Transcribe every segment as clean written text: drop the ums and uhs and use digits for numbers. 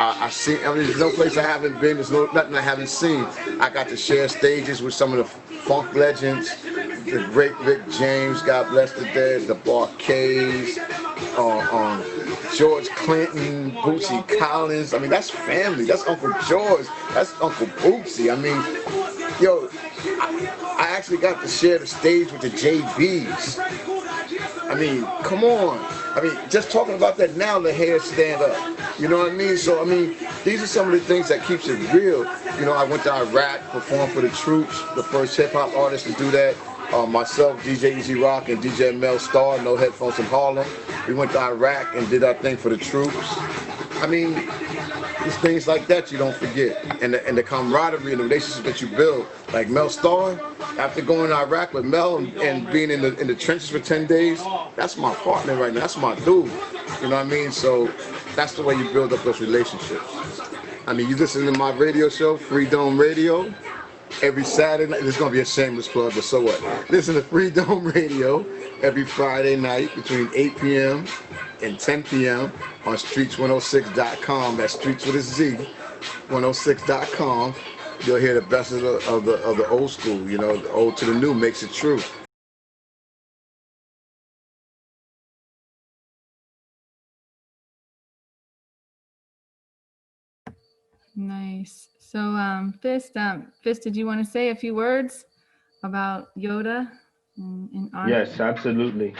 I see. I mean, there's no place I haven't been. There's nothing I haven't seen. I got to share stages with some of the funk legends, the great Rick James, God bless the dead, the Barcades, George Clinton, Bootsy Collins. I mean, that's family. That's Uncle George. That's Uncle Bootsy. I mean, yo, I actually got to share the stage with the JBs. I mean, come on. I mean, just talking about that now, the hairs stand up. You know what I mean? So, I mean, these are some of the things that keeps it real. You know, I went to Iraq, performed for the troops, the first hip-hop artist to do that. Myself, DJ Easy Rock, and DJ Mel Starr, No Headphones from Harlem. We went to Iraq and did our thing for the troops. I mean, it's things like that you don't forget. And the camaraderie and the relationship that you build. Like Mel Starr, after going to Iraq with Mel and being in the trenches for 10 days, that's my partner right now. That's my dude. You know what I mean? So that's the way you build up those relationships. I mean, you listen to my radio show, Free Dome Radio, every Saturday night. There's going to be a shameless plug, but so what? Listen to Free Dome Radio every Friday night between 8 p.m. and 10 p.m. on streets106.com. That's streets with a Z, 106.com. You'll hear the best of the old school. You know, the old to the new makes it true. Nice. So, Fist, did you want to say a few words about Yoda and art? Yes, absolutely.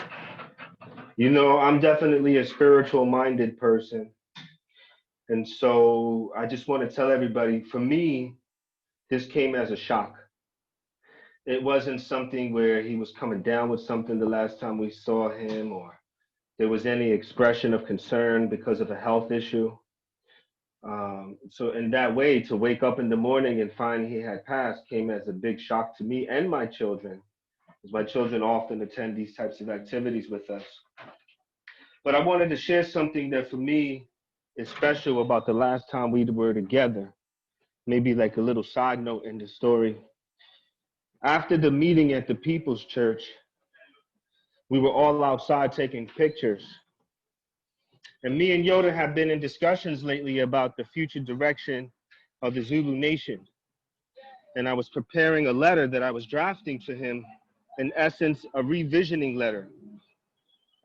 You know, I'm definitely a spiritual-minded person. And so I just want to tell everybody, for me, this came as a shock. It wasn't something where he was coming down with something the last time we saw him, or there was any expression of concern because of a health issue. So in that way, to wake up in the morning and find he had passed came as a big shock to me and my children, because my children often attend these types of activities with us. But I wanted to share something that for me is special about the last time we were together. Maybe like a little side note in the story. After the meeting at the People's Church, we were all outside taking pictures. And me and Yoda have been in discussions lately about the future direction of the Zulu Nation. And I was preparing a letter that I was drafting to him, in essence, a revisioning letter.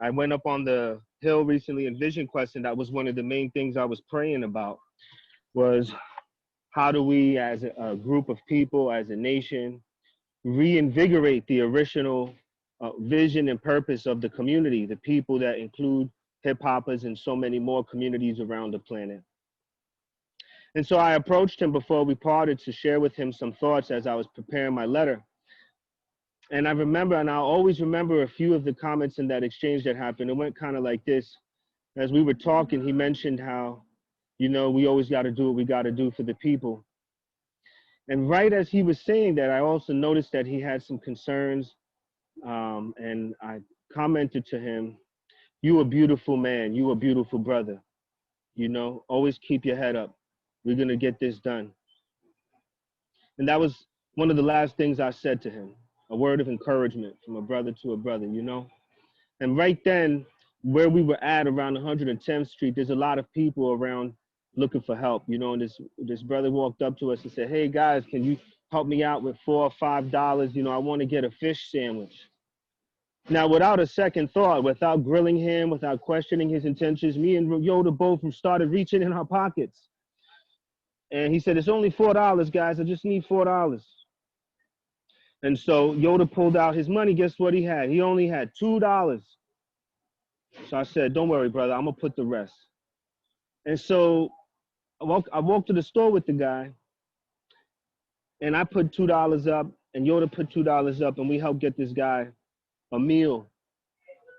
I went up on the hill recently in Vision Quest, and that was one of the main things I was praying about, was how do we as a group of people, as a nation, reinvigorate the original vision and purpose of the community, the people that include hip-hoppers and so many more communities around the planet. And so I approached him before we parted to share with him some thoughts as I was preparing my letter. And I remember, and I'll always remember a few of the comments in that exchange that happened. It went kind of like this. As we were talking, he mentioned how, you know, we always got to do what we got to do for the people. And right as he was saying that, I also noticed that he had some concerns. And I commented to him, "You a beautiful man, you a beautiful brother. You know, always keep your head up. We're going to get this done." And that was one of the last things I said to him, a word of encouragement from a brother to a brother, you know. And right then, where we were at around 110th Street, there's a lot of people around looking for help, you know. And this brother walked up to us and said, "Hey guys, can you help me out with $4 or $5? You know, I want to get a fish sandwich." Now, without a second thought, without grilling him, without questioning his intentions, me and Yoda both started reaching in our pockets. And he said, "It's only $4, guys. I just need $4. And so Yoda pulled out his money. Guess what he had? He only had $2. So I said, "Don't worry, brother. I'm going to put the rest." And so I walked to the store with the guy, and I put $2 up, and Yoda put $2 up, and we helped get this guy a meal.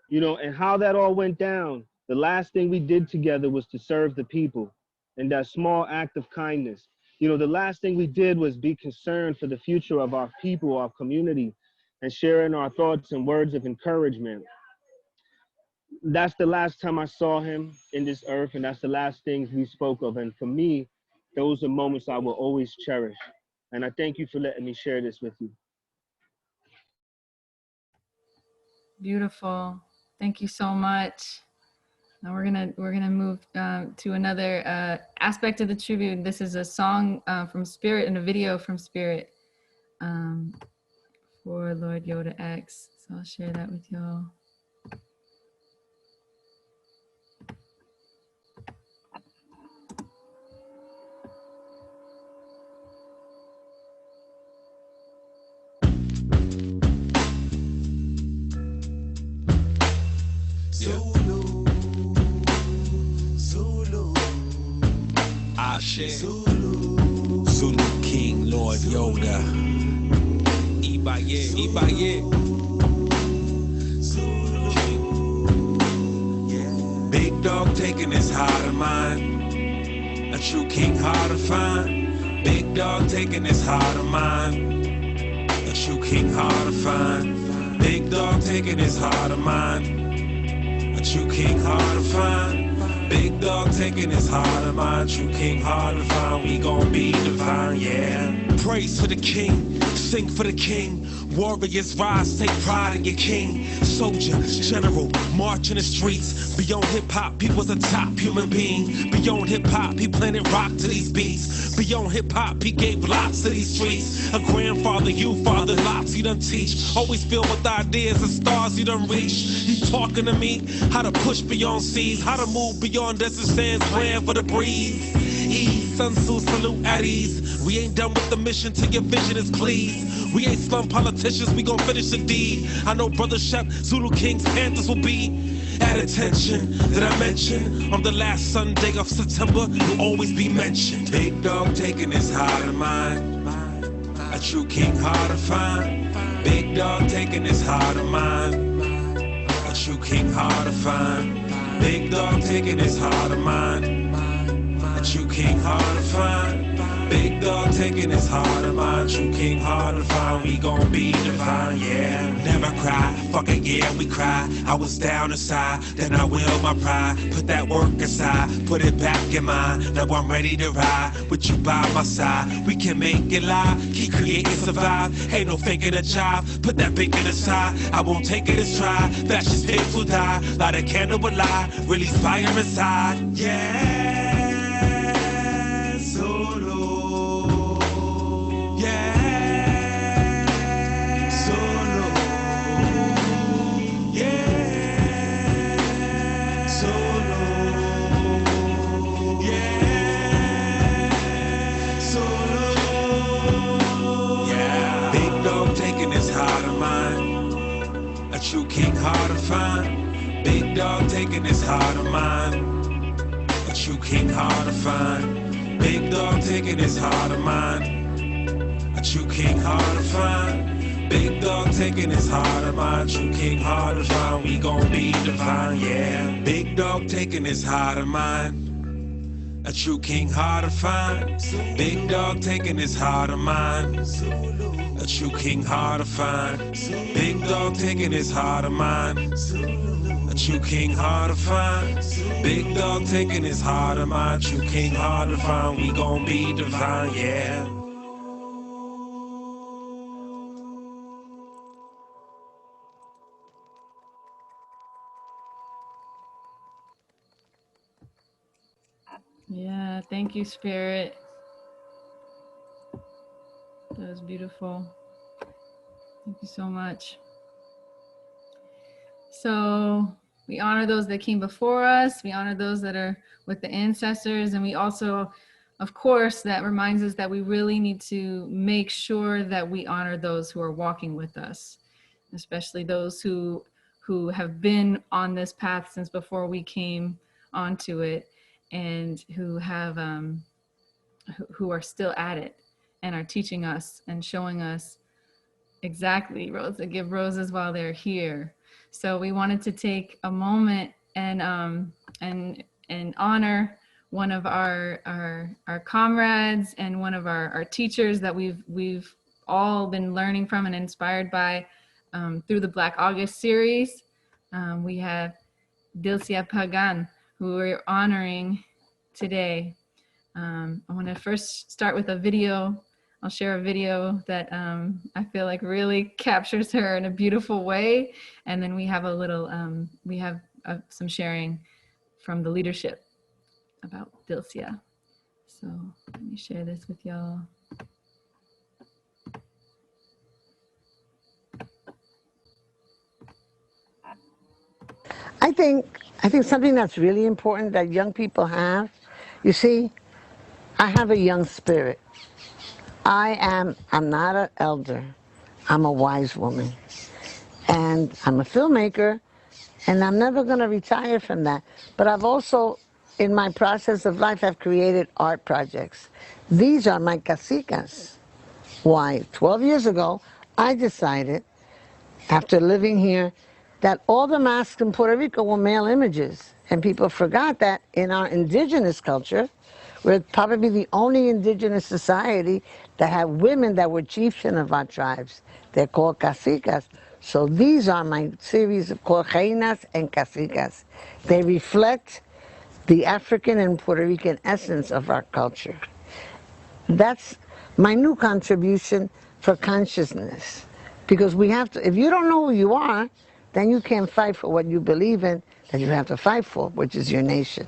You know, and how that all went down, the last thing we did together was to serve the people, and that small act of kindness. You know, the last thing we did was be concerned for the future of our people, our community, and sharing our thoughts and words of encouragement. That's the last time I saw him in this earth, and that's the last things we spoke of. And for me, those are moments I will always cherish. And I thank you for letting me share this with you. Beautiful. Thank you so much. Now we're gonna move to another aspect of the tribute. This is a song from Spirit and a video from Spirit for Lord Yoda X. So I'll share that with y'all. Zulu King, Lord Yoda. Ibaye, Ibaye. Big dog taking his heart of mine. A true king hard to find. Big dog taking his heart of mine. A true king hard to find. Big dog taking his heart of mine. A true king hard to find. Big dog taking his heart of mine. True king hard to find. We gon' be divine, yeah. Praise for the king, sing for the king. Warriors rise, take pride in your king. Soldier, general, march in the streets. Beyond hip-hop, he was a top human being. Beyond hip-hop, he planted rock to these beats. Beyond hip-hop, he gave lots to these streets. A grandfather, you father, lots he done teach. Always filled with ideas and stars he done reach. He talking to me, how to push beyond seas, how to move beyond desert sands, plan for the breeze. Ease, Sun Tzu, salute at ease. We ain't done with the mission till your vision is pleased. We ain't slum politicians, we gon' finish the deed. I know Brother Shep, Zulu Kings, Panthers will be at attention. That I mention on the last Sunday of September, you'll always be mentioned. Big dog taking his heart of mine. A true king hard to find. Big dog taking his heart of mine. A true king hard to find. Big dog taking his heart of mine. A true king hard to find. Big dog taking his heart of mine. True king hard to find. We gon' be divine, yeah. Never cry, fuck it, yeah, we cry. I was down inside, then I will my pride. Put that work aside, put it back in mine. Now I'm ready to ride with you by my side. We can make it live, keep creating, survive. Ain't no faking a job, put that bacon aside. I won't take it as try. Fashion pigs will die, light a candle will lie. Release fire inside, yeah. A true king hard to find. Big dog taking his heart of mine. A true king hard to find. Big dog taking his heart of mine. A true king hard to find. Big dog taking his heart of mine. True king hard to find. We gon' be divine, yeah. Big dog taking his heart of mine. A true king hard to find. Big dog taking his heart of mine. A true king hard to find. Big dog taking his heart of mine. A true king hard to find. Big dog taking his heart of mine. True king hard to find. We gon' be divine, yeah. Yeah, thank you, Spirit. That was beautiful. Thank you so much. So we honor those that came before us. We honor those that are with the ancestors. And we also, of course, that reminds us that we really need to make sure that we honor those who are walking with us, especially those who have been on this path since before we came onto it, and who have who are still at it and are teaching us and showing us exactly give roses while they're here. So we wanted to take a moment and honor one of our comrades and one of our teachers that we've all been learning from and inspired by through the Black August series. We have Dilcia Pagan, who we're honoring today. I want to first start with a video. I'll share a video that I feel like really captures her in a beautiful way. And then we have a little, some sharing from the leadership about Dilcia. So let me share this with y'all. I think something that's really important that young people have, you see, I have a young spirit. I'm not an elder. I'm a wise woman. And I'm a filmmaker, and I'm never going to retire from that. But I've also, in my process of life, I've created art projects. These are my casicas. Why? 12 years ago, I decided, after living here, that all the masks in Puerto Rico were male images. And people forgot that in our indigenous culture, we're probably the only indigenous society that had women that were chieftain of our tribes. They're called casicas. So these are my series of called reinas and casicas. They reflect the African and Puerto Rican essence of our culture. That's my new contribution for consciousness. Because we have to, if you don't know who you are, then you can't fight for what you believe in, that you have to fight for, which is your nation.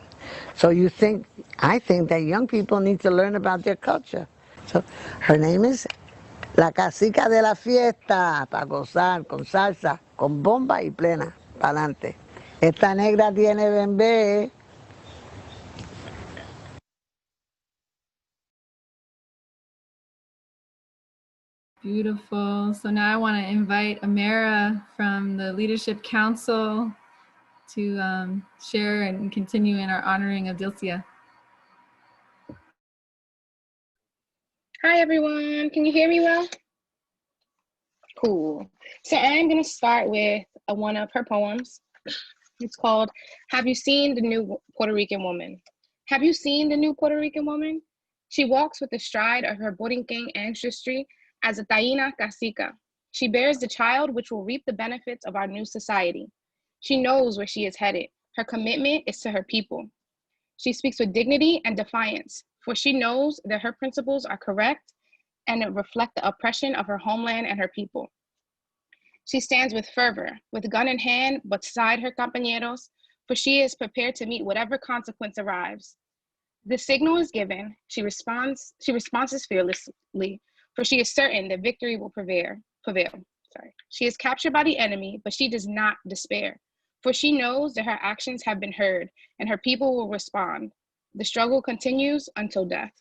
So I think that young people need to learn about their culture. So her name is La Casica de la Fiesta, para gozar, con salsa, con bomba y plena, pa'lante. Esta negra tiene bembé. Beautiful. So now I want to invite Amara from the Leadership Council to share and continue in our honoring of Dilcia. Hi, everyone. Can you hear me well? Cool. So I'm going to start with one of her poems. It's called, Have You Seen the New Puerto Rican Woman? Have you seen the new Puerto Rican woman? She walks with the stride of her Borinquen ancestry as a Taína Cacica. She bears the child which will reap the benefits of our new society. She knows where she is headed. Her commitment is to her people. She speaks with dignity and defiance, for she knows that her principles are correct and reflect the oppression of her homeland and her people. She stands with fervor, with gun in hand, beside her compañeros, for she is prepared to meet whatever consequence arrives. The signal is given, she responds fearlessly, for she is certain that victory will prevail. She is captured by the enemy, but she does not despair, for she knows that her actions have been heard and her people will respond. The struggle continues until death.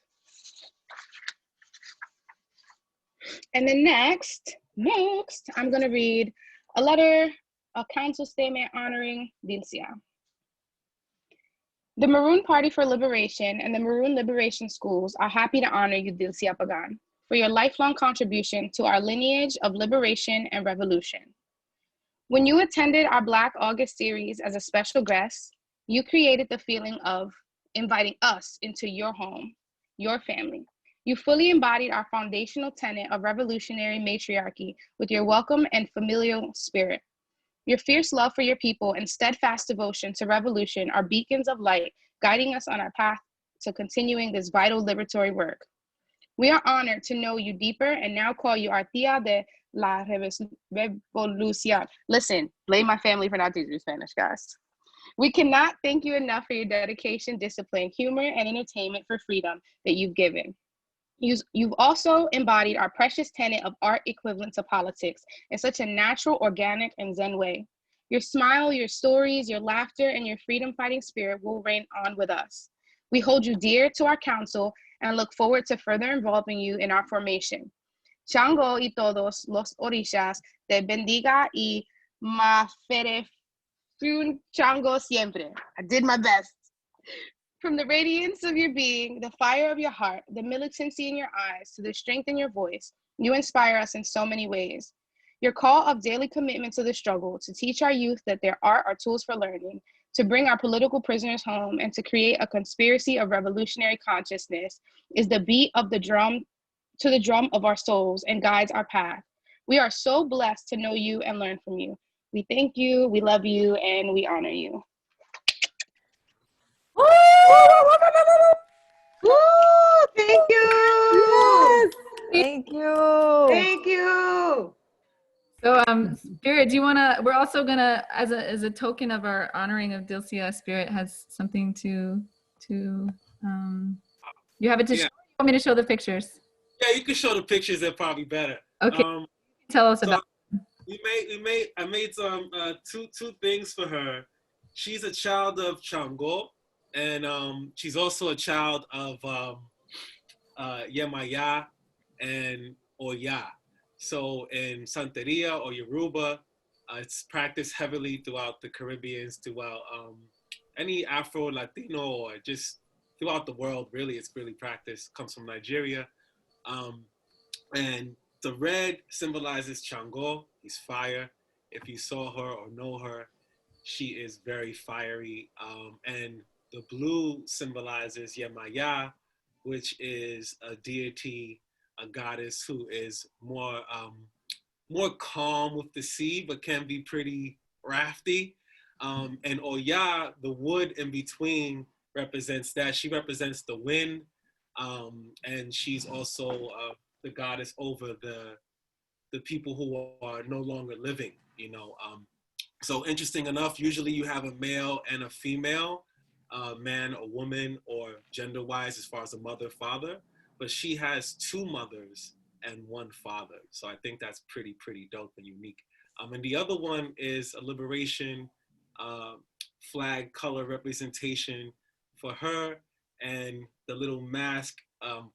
And then next, I'm going to read a letter, a council statement honoring Dilcia. The Maroon Party for Liberation and the Maroon Liberation Schools are happy to honor you, Dilcia Pagan, for your lifelong contribution to our lineage of liberation and revolution. When you attended our Black August series as a special guest, you created the feeling of inviting us into your home, your family. You fully embodied our foundational tenet of revolutionary matriarchy with your welcome and familial spirit. Your fierce love for your people and steadfast devotion to revolution are beacons of light, guiding us on our path to continuing this vital liberatory work. We are honored to know you deeper and now call you our Tia de la Revolución. Listen, blame my family for not teaching Spanish, guys. We cannot thank you enough for your dedication, discipline, humor, and entertainment for freedom that you've given. You've also embodied our precious tenet of art equivalent to politics in such a natural, organic, and zen way. Your smile, your stories, your laughter, and your freedom-fighting spirit will reign on with us. We hold you dear to our council and look forward to further involving you in our formation. Chango y todos los orishas te bendiga y maferefun chango siempre. I did my best. From the radiance of your being, the fire of your heart, the militancy in your eyes, to the strength in your voice, you inspire us in so many ways. Your call of daily commitment to the struggle, to teach our youth that their art are tools for learning, to bring our political prisoners home, and to create a conspiracy of revolutionary consciousness is the beat of the drum to the drum of our souls and guides our path. We are so blessed to know you and learn from you. We thank you, we love you, and we honor you. Woo! Thank you. Yes. Thank you. Thank you. So Spirit, do you want to, we're also going to, as a token of our honoring of Dilcia, Spirit has something to you have it to show, you want me to show the pictures? Yeah, you can show the pictures. They're probably better. Okay, tell us about I made some two things for her. She's a child of Chango, and she's also a child of Yemaya and Oya. So in Santeria or Yoruba, it's practiced heavily throughout the Caribbeans, throughout any Afro-Latino or just throughout the world, really. It's really practiced, comes from Nigeria. And the red symbolizes Chango, he's fire. If you saw her or know her, she is very fiery. And the blue symbolizes Yemaya, which is a deity, a goddess who is more calm with the sea, but can be pretty rafty. And Oya, the wood in between, represents that. She represents the wind, and she's also the goddess over the people who are no longer living, you know. So interesting enough, usually you have a male and a female, man or woman, or gender-wise as far as a mother, father, but she has two mothers and one father. So I think that's pretty dope and unique. And the other one is a liberation flag color representation for her, and the little mask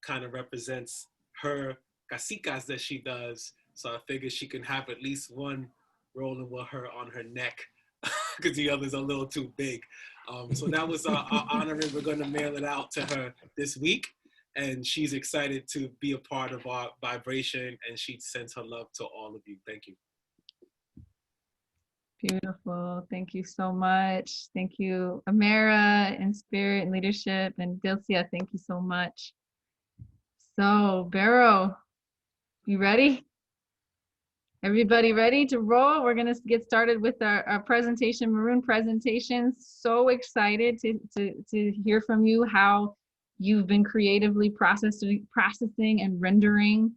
kind of represents her casicas that she does. So I figured she can have at least one rolling with her on her neck because the other's a little too big. So that was our honoring. We're going to mail it out to her this week, and she's excited to be a part of our vibration, and she sends her love to all of you. Thank you. Beautiful. Thank you so much. Thank you, Amara and Spirit and Leadership, and Dilcia. Thank you so much. So, Barrow, you ready? Everybody ready to roll? We're going to get started with our presentation, Maroon presentation. So excited to hear from you how you've been creatively processing and rendering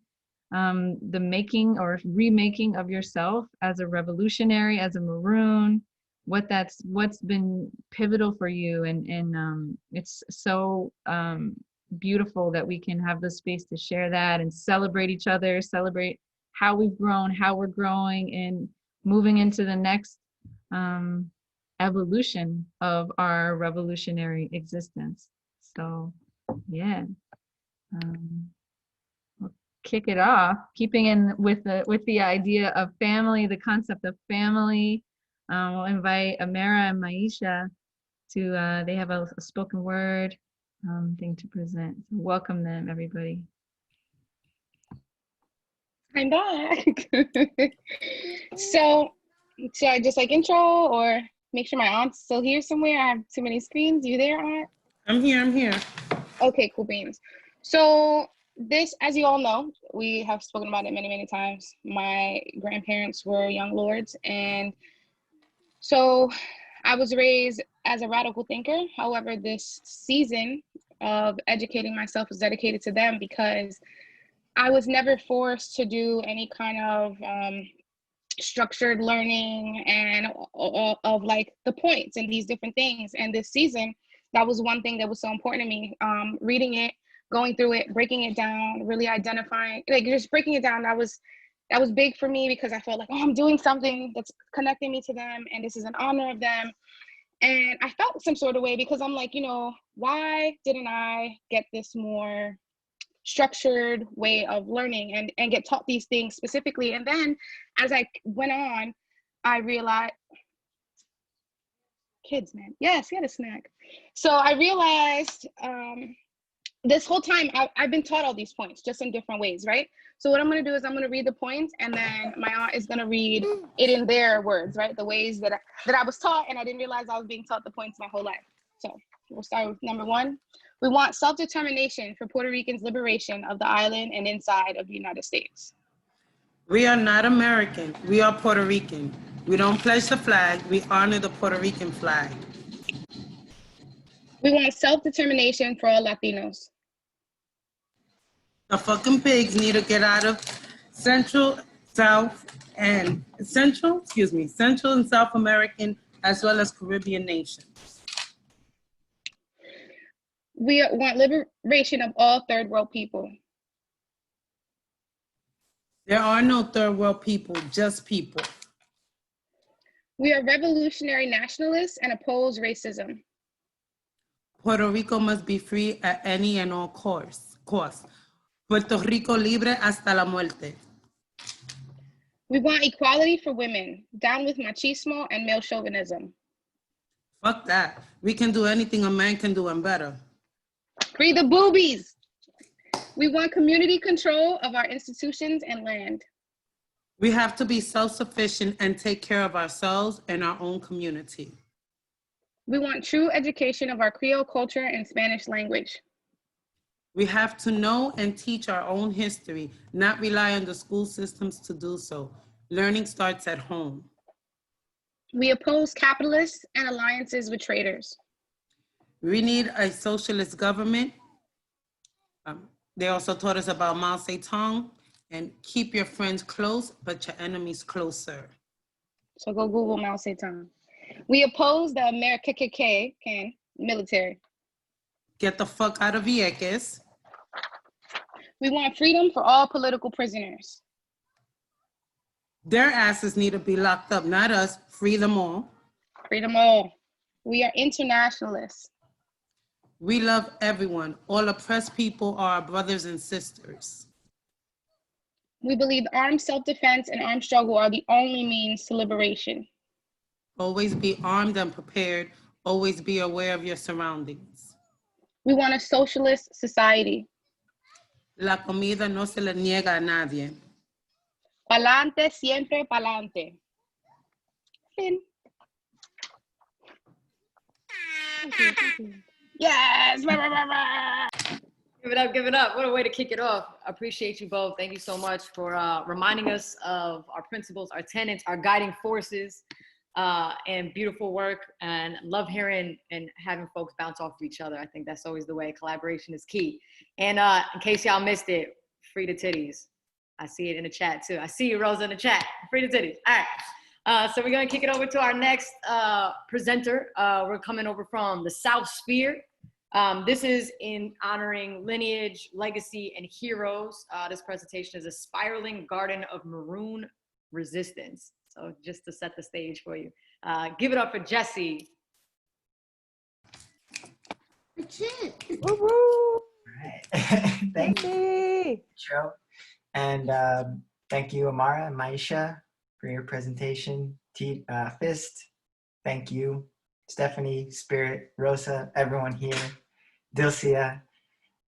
the making or remaking of yourself as a revolutionary, as a Maroon, what's been pivotal for you. And it's so beautiful that we can have the space to share that and celebrate each other, celebrate how we've grown, how we're growing, and moving into the next evolution of our revolutionary existence. So, yeah, we'll kick it off, keeping in with the idea of family, the concept of family. We'll invite Amara and Maisha to, they have a spoken word thing to present. So welcome them, everybody. I'm back. So I just like intro or make sure my aunt's still here somewhere? I have too many screens. You there, Aunt? I'm here. Okay, cool beans. So this, as you all know, we have spoken about it many times. My grandparents were young lords, and so I was raised as a radical thinker. However, this season of educating myself is dedicated to them because I was never forced to do any kind of structured learning and of like the points and these different things. And this season, that was one thing that was so important to me. Reading it, going through it, breaking it down, really identifying, like just breaking it down. That was big for me because I felt like, oh, I'm doing something that's connecting me to them, and this is an honor of them. And I felt some sort of way because I'm like, you know, why didn't I get this more structured way of learning and get taught these things specifically? And then as I went on, I realized, kids, man, yes, get a snack. So I realized this whole time I've been taught all these points just in different ways, right? So what I'm going to do is I'm going to read the points, and then my aunt is going to read it in their words, right? The ways that I was taught, and I didn't realize I was being taught the points my whole life. So we'll start with number one. We want self-determination for Puerto Ricans' liberation of the island and inside of the United States. We are not American. We are Puerto Rican. We don't pledge the flag. We honor the Puerto Rican flag. We want self-determination for all Latinos. The fucking pigs need to get out of Central, South, and Central and South American, as well as Caribbean nations. We want liberation of all third world people. There are no third world people, just people. We are revolutionary nationalists and oppose racism. Puerto Rico must be free at any and all costs. Puerto Rico libre hasta la muerte. We want equality for women, down with machismo and male chauvinism. Fuck that. We can do anything a man can do and better. Free the boobies. We want community control of our institutions and land. We have to be self-sufficient and take care of ourselves and our own community. We want true education of our Creole culture and Spanish language. We have to know and teach our own history, not rely on the school systems to do so. Learning starts at home. We oppose capitalists and alliances with traitors. We need a socialist government. They also taught us about Mao Zedong and keep your friends close, but your enemies closer. So go Google Mao Zedong. We oppose the American military. Get the fuck out of Vieques. We want freedom for all political prisoners. Their asses need to be locked up, not us. Free them all. Free them all. We are internationalists. We love everyone. All oppressed people are our brothers and sisters. We believe armed self-defense and armed struggle are the only means to liberation. Always be armed and prepared. Always be aware of your surroundings. We want a socialist society. La comida no se le niega a nadie. Pa'lante, siempre pa'lante. Fin. Yes! Give it up. What a way to kick it off. I appreciate you both. Thank you so much for reminding us of our principles, our tenets, our guiding forces, and beautiful work. And love hearing and having folks bounce off of each other. I think that's always the way. Collaboration is key. And in case y'all missed it, free the titties. I see it in the chat too. I see you, Rosa, in the chat. Free the titties. All right. So we're going to kick it over to our next presenter. We're coming over from the South Sphere. This is in honoring lineage, legacy, and heroes. This presentation is a spiraling garden of Maroon resistance. So just to set the stage for you. Give it up for Jesse. That's it. Woo-woo. All right. Thank you, Joe. And thank you, Amara and Maisha, for your presentation. Fist, thank you. Stephanie, Spirit, Rosa, everyone here, Dilcia.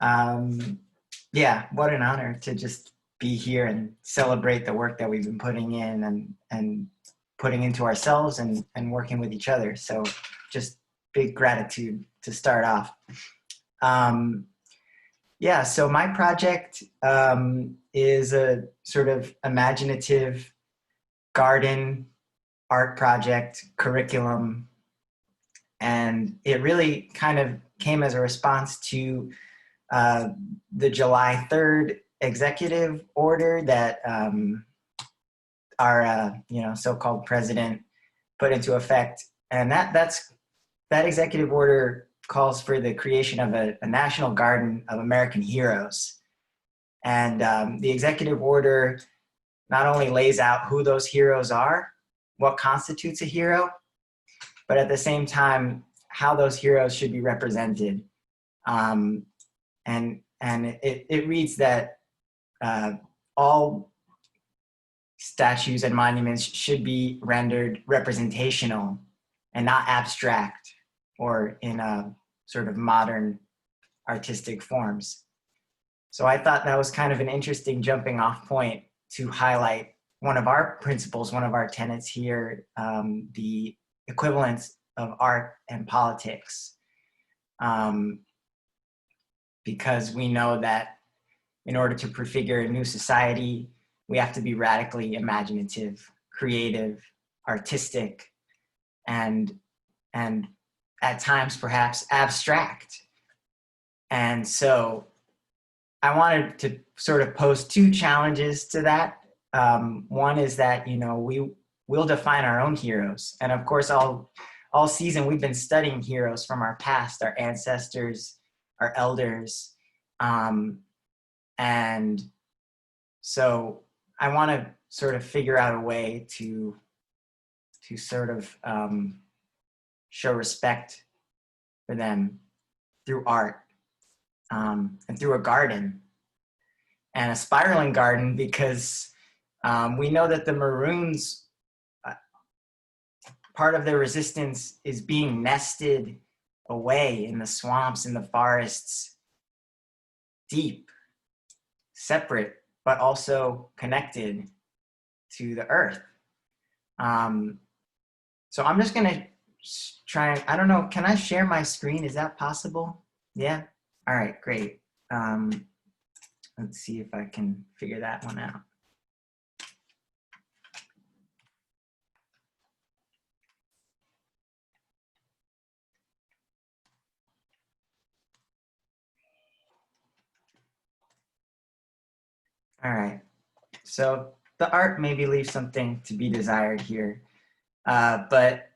Yeah, what an honor to just be here and celebrate the work that we've been putting in and putting into ourselves and working with each other. So just big gratitude to start off. Yeah, so my project is a sort of imaginative garden art project curriculum. And it really kind of came as a response to the July 3rd executive order that our so-called president put into effect. And that executive order calls for the creation of a national garden of American heroes. And the executive order not only lays out who those heroes are, what constitutes a hero, but at the same time, how those heroes should be represented. And it reads that all statues and monuments should be rendered representational and not abstract or in a sort of modern artistic forms. So I thought that was kind of an interesting jumping off point to highlight one of our principles, one of our tenets here, the equivalence of art and politics. Because we know that in order to prefigure a new society, we have to be radically imaginative, creative, artistic, and at times perhaps abstract. And so I wanted to sort of pose two challenges to that One is that, we'll define our own heroes. And of course, all season, we've been studying heroes from our past, our ancestors, our elders. And so I want to sort of figure out a way to sort of show respect for them through art, and through a garden, and a spiraling garden, because we know that the Maroons, part of their resistance is being nested away in the swamps, in the forests, deep, separate, but also connected to the earth. So I'm just gonna try and, I don't know, can I share my screen? Is that possible? Yeah? All right, great. Let's see if I can figure that one out. All right, so the art maybe leaves something to be desired here, but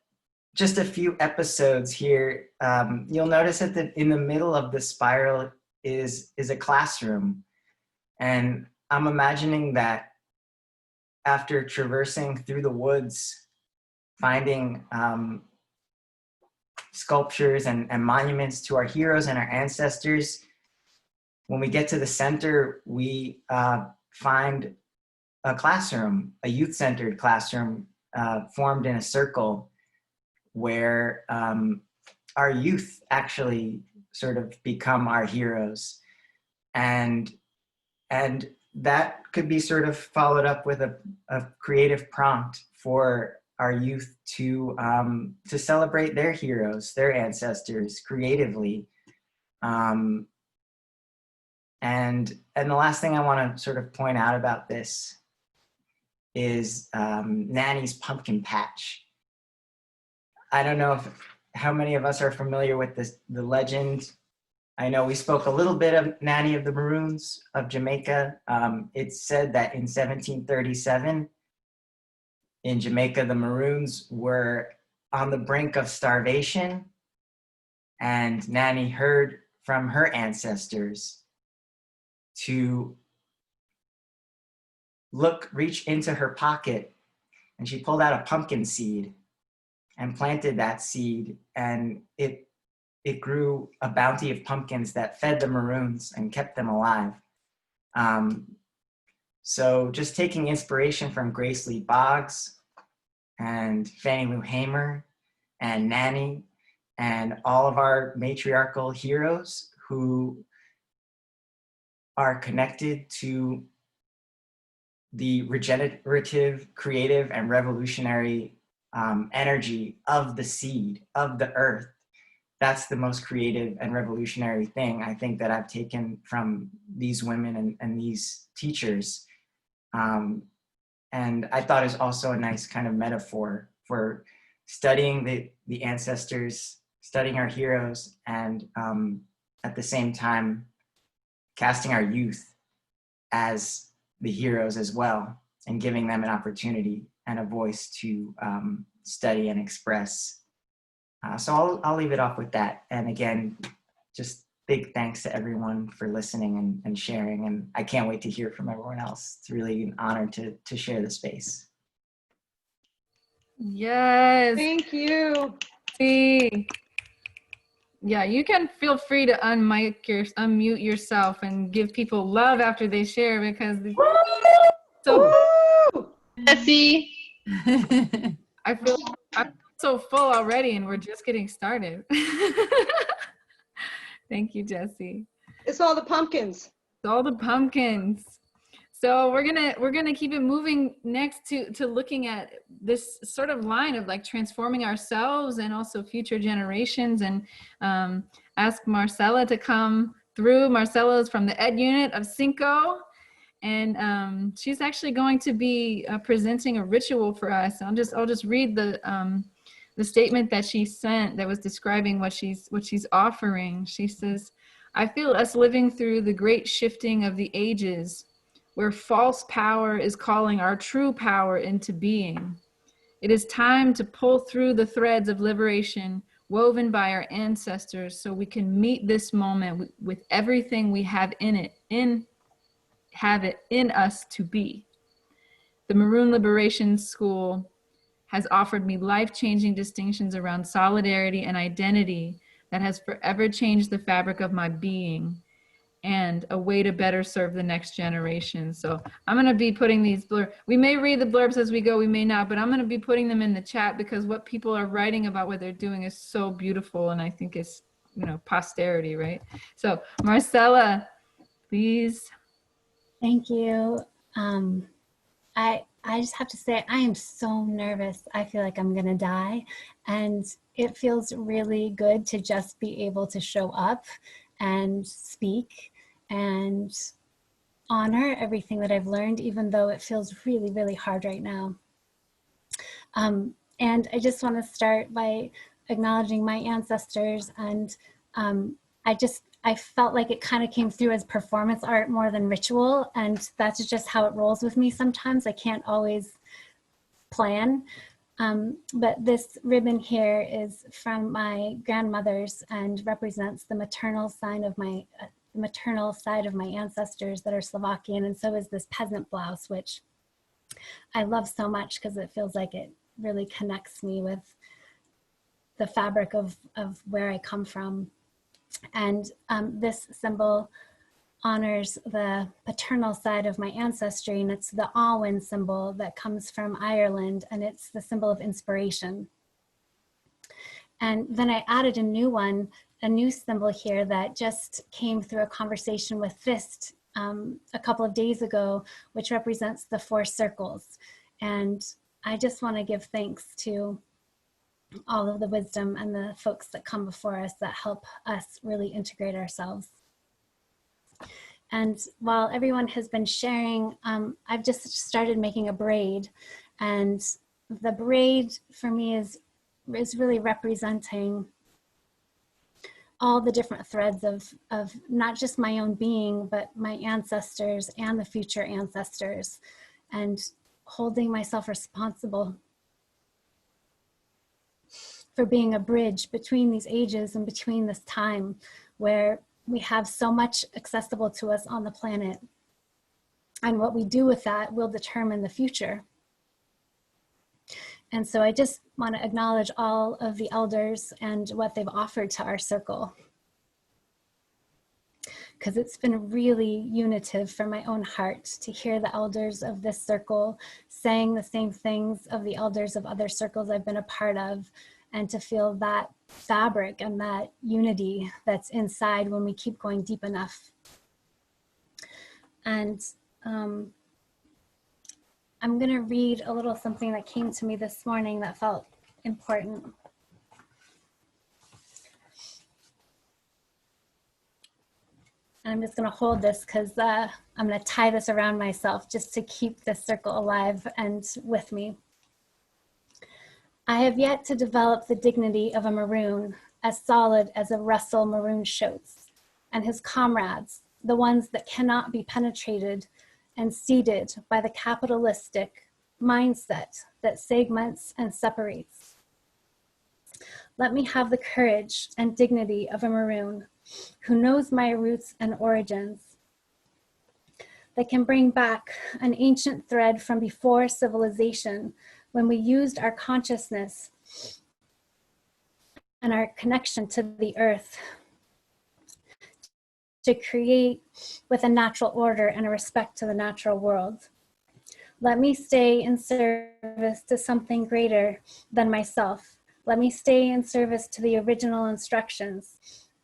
just a few episodes here. You'll notice that in the middle of the spiral is a classroom, and I'm imagining that after traversing through the woods, finding sculptures and monuments to our heroes and our ancestors, when we get to the center, we find a classroom, a youth-centered classroom formed in a circle where our youth actually sort of become our heroes. And that could be sort of followed up with a creative prompt for our youth to celebrate their heroes, their ancestors creatively. And the last thing I want to sort of point out about this is Nanny's Pumpkin Patch. I don't know how many of us are familiar with the legend. I know we spoke a little bit of Nanny of the Maroons of Jamaica. It's said that in 1737, in Jamaica, the Maroons were on the brink of starvation, and Nanny heard from her ancestors to reach into her pocket, and she pulled out a pumpkin seed and planted that seed, and it grew a bounty of pumpkins that fed the Maroons and kept them alive. So just taking inspiration from Grace Lee Boggs and Fannie Lou Hamer and Nanny and all of our matriarchal heroes who are connected to the regenerative, creative, and revolutionary energy of the seed, of the earth. That's the most creative and revolutionary thing I think that I've taken from these women and these teachers. And I thought it was also a nice kind of metaphor for studying the ancestors, studying our heroes, and at the same time, casting our youth as the heroes as well, and giving them an opportunity and a voice to study and express. So I'll leave it off with that. And again, just big thanks to everyone for listening and sharing. And I can't wait to hear from everyone else. It's really an honor to share the space. Yes. Thank you. See. Yeah, you can feel free to unmute yourself and give people love after they share, because so Jesse. I feel I'm so full already, and we're just getting started. Thank you, Jesse. It's all the pumpkins. It's all the pumpkins. So we're gonna keep it moving next to looking at this sort of line of like transforming ourselves and also future generations, and ask Marcella to come through. Marcella is from the Ed Unit of Cinco, and she's actually going to be presenting a ritual for us. I'll just read the statement that she sent that was describing what she's offering. She says, "I feel us living through the great shifting of the ages. where false power is calling our true power into being. It is time to pull through the threads of liberation woven by our ancestors so we can meet this moment with everything we have have it in us to be. The Maroon Liberation School has offered me life-changing distinctions around solidarity and identity that has forever changed the fabric of my being, and a way to better serve the next generation. So I'm going to be putting these blurbs. We may read the blurbs as we go, we may not, but I'm going to be putting them in the chat because what people are writing about what they're doing is so beautiful, and I think it's, you know, posterity, right? So Marcella, please. Thank you. I just have to say, I am so nervous. I feel like I'm gonna die. And it feels really good to just be able to show up and speak and honor everything that I've learned, even though it feels really, really hard right now. And I just want to start by acknowledging my ancestors. And I felt like it kind of came through as performance art more than ritual. And that's just how it rolls with me sometimes. I can't always plan. But this ribbon here is from my grandmother's and represents the maternal side of my ancestors that are Slovakian. And so is this peasant blouse, which I love so much because it feels like it really connects me with the fabric of where I come from. And this symbol honors the paternal side of my ancestry, and it's the Awen symbol that comes from Ireland, and it's the symbol of inspiration. And then I added a new symbol here that just came through a conversation with Fist a couple of days ago, which represents the 4 circles. And I just want to give thanks to all of the wisdom and the folks that come before us that help us really integrate ourselves. And while everyone has been sharing, I've just started making a braid, and the braid for me is really representing all the different threads of not just my own being, but my ancestors and the future ancestors, and holding myself responsible for being a bridge between these ages and between this time where we have so much accessible to us on the planet. And what we do with that will determine the future. And so I just want to acknowledge all of the elders and what they've offered to our circle, because it's been really unitive for my own heart to hear the elders of this circle saying the same things of the elders of other circles I've been a part of, and to feel that fabric and that unity that's inside when we keep going deep enough. And I'm gonna read a little something that came to me this morning that felt important. And I'm just gonna hold this because I'm gonna tie this around myself just to keep this circle alive and with me. I have yet to develop the dignity of a Maroon as solid as a Russell Maroon Schultz and his comrades, the ones that cannot be penetrated and seeded by the capitalistic mindset that segments and separates. Let me have the courage and dignity of a Maroon who knows my roots and origins, that can bring back an ancient thread from before civilization, when we used our consciousness and our connection to the earth to create with a natural order and a respect to the natural world. Let me stay in service to something greater than myself. Let me stay in service to the original instructions,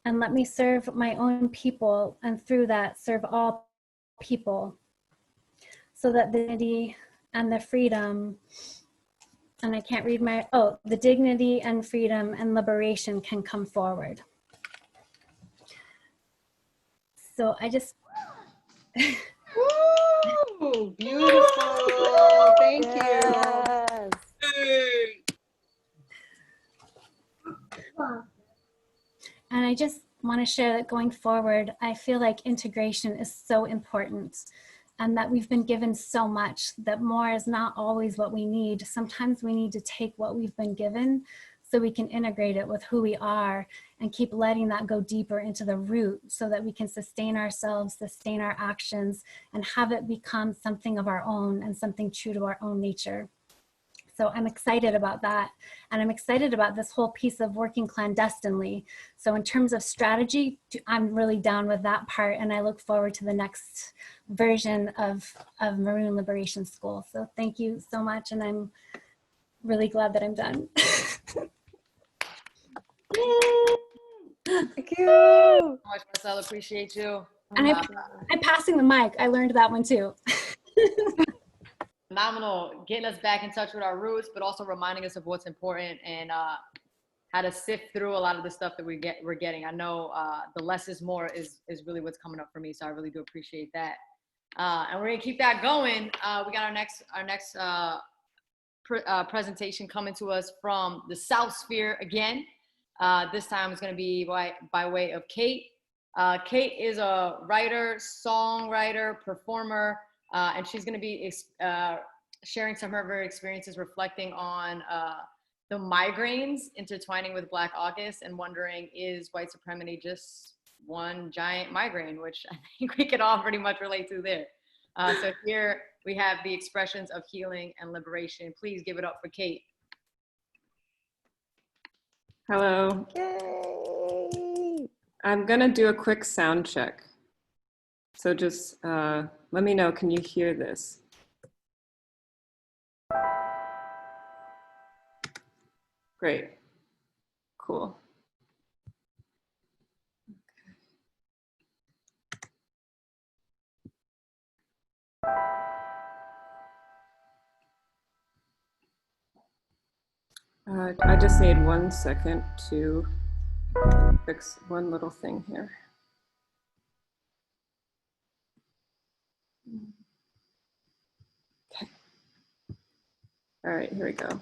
and let me serve my own people, and through that serve all people, so that the dignity and the freedom, and I can't read my, the dignity and freedom and liberation can come forward. So I just. Woo! Beautiful. Thank you. And I just want to share that going forward, I feel like integration is so important. and that we've been given so much, that more is not always what we need. Sometimes we need to take what we've been given so we can integrate it with who we are and keep letting that go deeper into the root so that we can sustain ourselves, sustain our actions, and have it become something of our own and something true to our own nature. So I'm excited about that. And I'm excited about this whole piece of working clandestinely. So in terms of strategy, I'm really down with that part. And I look forward to the next version of Maroon Liberation School. So thank you so much. And I'm really glad that I'm done. Thank you so much, Marcella. Appreciate you. And I'm passing the mic. I learned that one too. Phenomenal, getting us back in touch with our roots, but also reminding us of what's important and how to sift through a lot of the stuff that we're getting. I know the less is more is really what's coming up for me, so I really do appreciate that. And we're gonna keep that going. We got our next presentation coming to us from the South Sphere again. This time it's gonna be by way of Kate. Kate is a writer, songwriter, performer. And she's going to be sharing some of her experiences reflecting on the migraines intertwining with Black August and wondering, is white supremacy just one giant migraine, which I think we could all pretty much relate to there. So here we have the expressions of healing and liberation. Please give it up for Kate. Hello. Yay. I'm going to do a quick sound check. So just let me know, can you hear this? Great, cool. I just need 1 second to fix one little thing here. Okay. All right, here we go.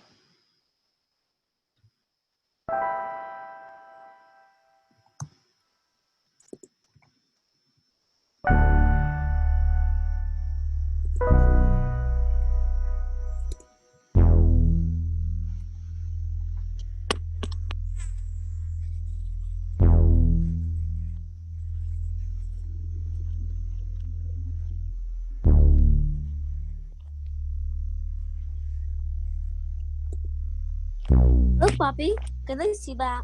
Look, Poppy, can I see that?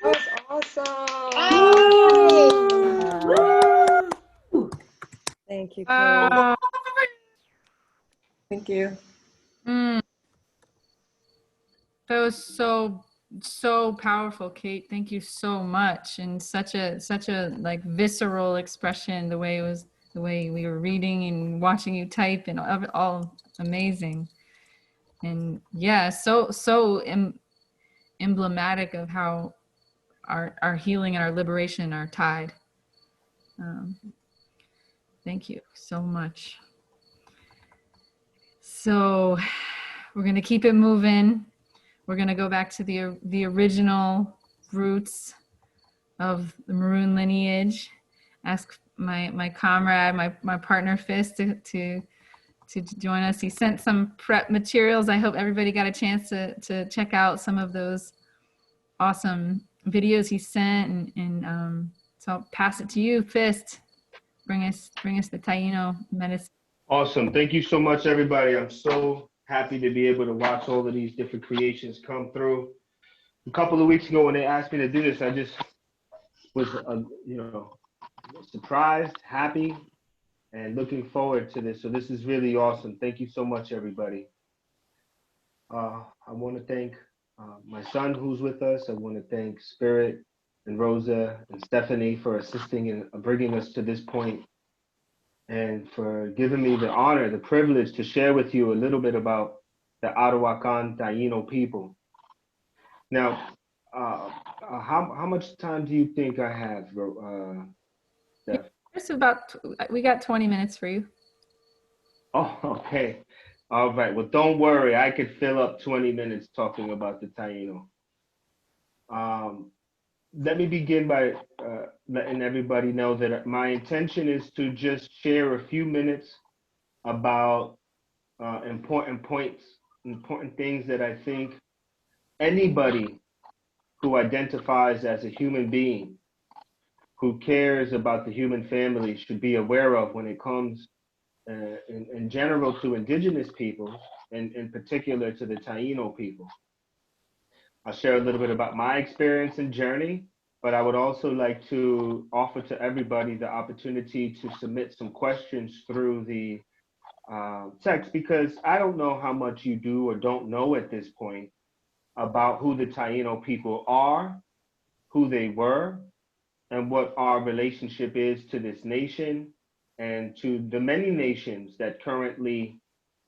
That was awesome. Thank you, Kate. Wow. Thank you. Mm, that was so powerful, Kate. Thank you so much. And such a like visceral expression, the way it was, the way we were reading and watching you type, and all amazing. And yeah, so emblematic of how our healing and our liberation are tied. Thank you so much. So we're going to keep it moving. We're going to go back to the original roots of the Maroon lineage. Ask my comrade, my partner Fist to join us. He sent some prep materials. I hope everybody got a chance to check out some of those awesome videos he sent, and so I'll pass it to you, Fist. Bring us the Taino medicine. Awesome. Thank you so much, everybody. I'm so happy to be able to watch all of these different creations come through. A couple of weeks ago when they asked me to do this, I just was, surprised, happy, and looking forward to this. So this is really awesome. Thank you so much, everybody. I want to thank my son who's with us. I want to thank Spirit and Rosa and Stephanie for assisting in bringing us to this point, and for giving me the honor, the privilege to share with you a little bit about the Arawakan Taino people. Now, how much time do you think I have, Steph? It's we got 20 minutes for you. Oh, okay. All right. Well, don't worry. I could fill up 20 minutes talking about the Taino. Let me begin by letting everybody know that my intention is to just share a few minutes about important points, important things that I think anybody who identifies as a human being, who cares about the human family, should be aware of when it comes in general to indigenous people, and in particular to the Taino people. I'll share a little bit about my experience and journey, but I would also like to offer to everybody the opportunity to submit some questions through the text, because I don't know how much you do or don't know at this point about who the Taino people are, who they were, and what our relationship is to this nation and to the many nations that currently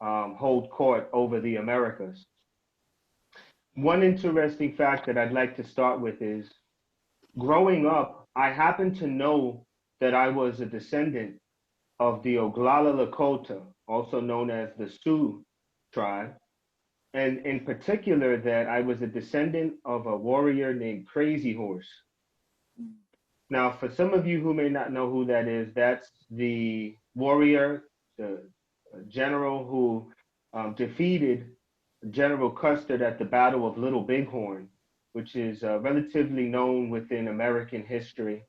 hold court over the Americas. One interesting fact that I'd like to start with is growing up, I happened to know that I was a descendant of the Oglala Lakota, also known as the Sioux tribe, and in particular that I was a descendant of a warrior named Crazy Horse. Now, for some of you who may not know who that is, that's the warrior, the general who defeated General Custer at the Battle of Little Bighorn, which is relatively known within American history.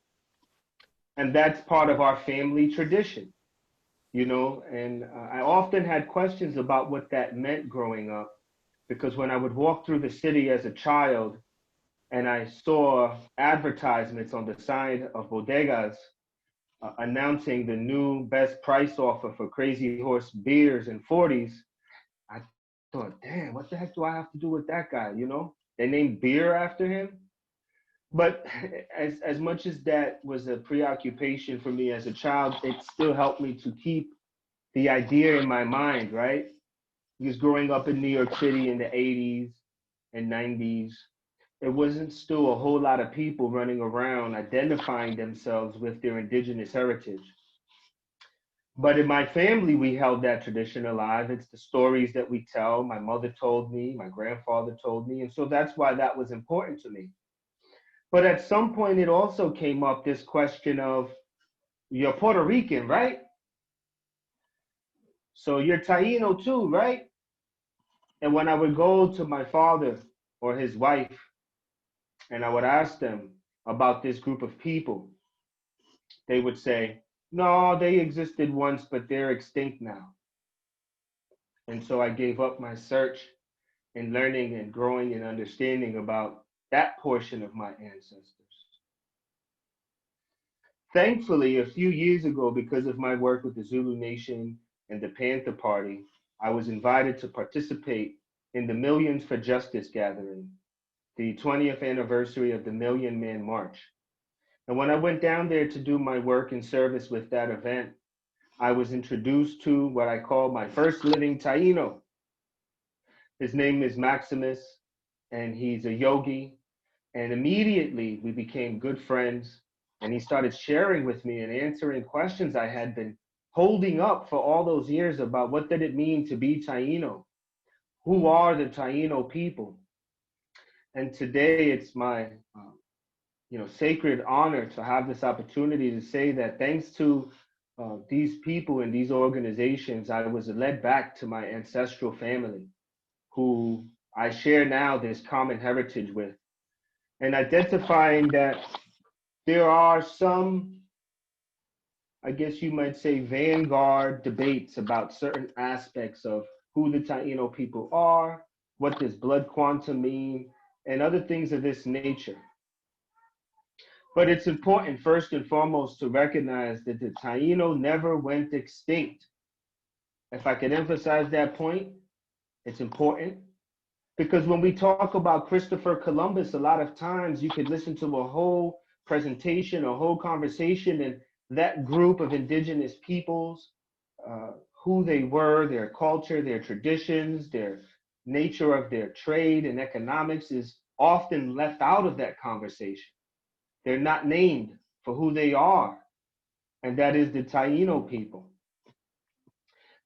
And that's part of our family tradition, you know, and I often had questions about what that meant growing up, because when I would walk through the city as a child and I saw advertisements on the side of bodegas announcing the new best price offer for Crazy Horse beers and 40s, I thought, damn, what the heck do I have to do with that guy? You know, they named beer after him. But as much as that was a preoccupation for me as a child, it still helped me to keep the idea in my mind, right? Because growing up in New York City in the 80s and 90s, it wasn't still a whole lot of people running around identifying themselves with their indigenous heritage. But in my family, we held that tradition alive. It's the stories that we tell. My mother told me, my grandfather told me. And so that's why that was important to me. But at some point, it also came up this question of, you're Puerto Rican, right? So you're Taino too, right? And when I would go to my father or his wife, and I would ask them about this group of people, they would say, no, they existed once, but they're extinct now. And so I gave up my search in learning and growing and understanding about that portion of my ancestors. Thankfully, a few years ago, because of my work with the Zulu Nation and the Panther Party, I was invited to participate in the Millions for Justice gathering, the 20th anniversary of the Million Man March. And when I went down there to do my work and service with that event, I was introduced to what I call my first living Taino. His name is Maximus, and he's a yogi. And immediately we became good friends. And he started sharing with me and answering questions I had been holding up for all those years about what did it mean to be Taino? Who are the Taino people? And today it's my sacred honor to have this opportunity to say that thanks to these people and these organizations, I was led back to my ancestral family, who I share now this common heritage with, and identifying that there are some, I guess you might say, vanguard debates about certain aspects of who the Taino people are, what does blood quantum mean, and other things of this nature. But it's important, first and foremost, to recognize that the Taino never went extinct. If I could emphasize that point, it's important. Because when we talk about Christopher Columbus, a lot of times you could listen to a whole presentation, a whole conversation, and that group of indigenous peoples, who they were, their culture, their traditions, their nature of their trade and economics is often left out of that conversation. They're not named for who they are, and that is the Taino people.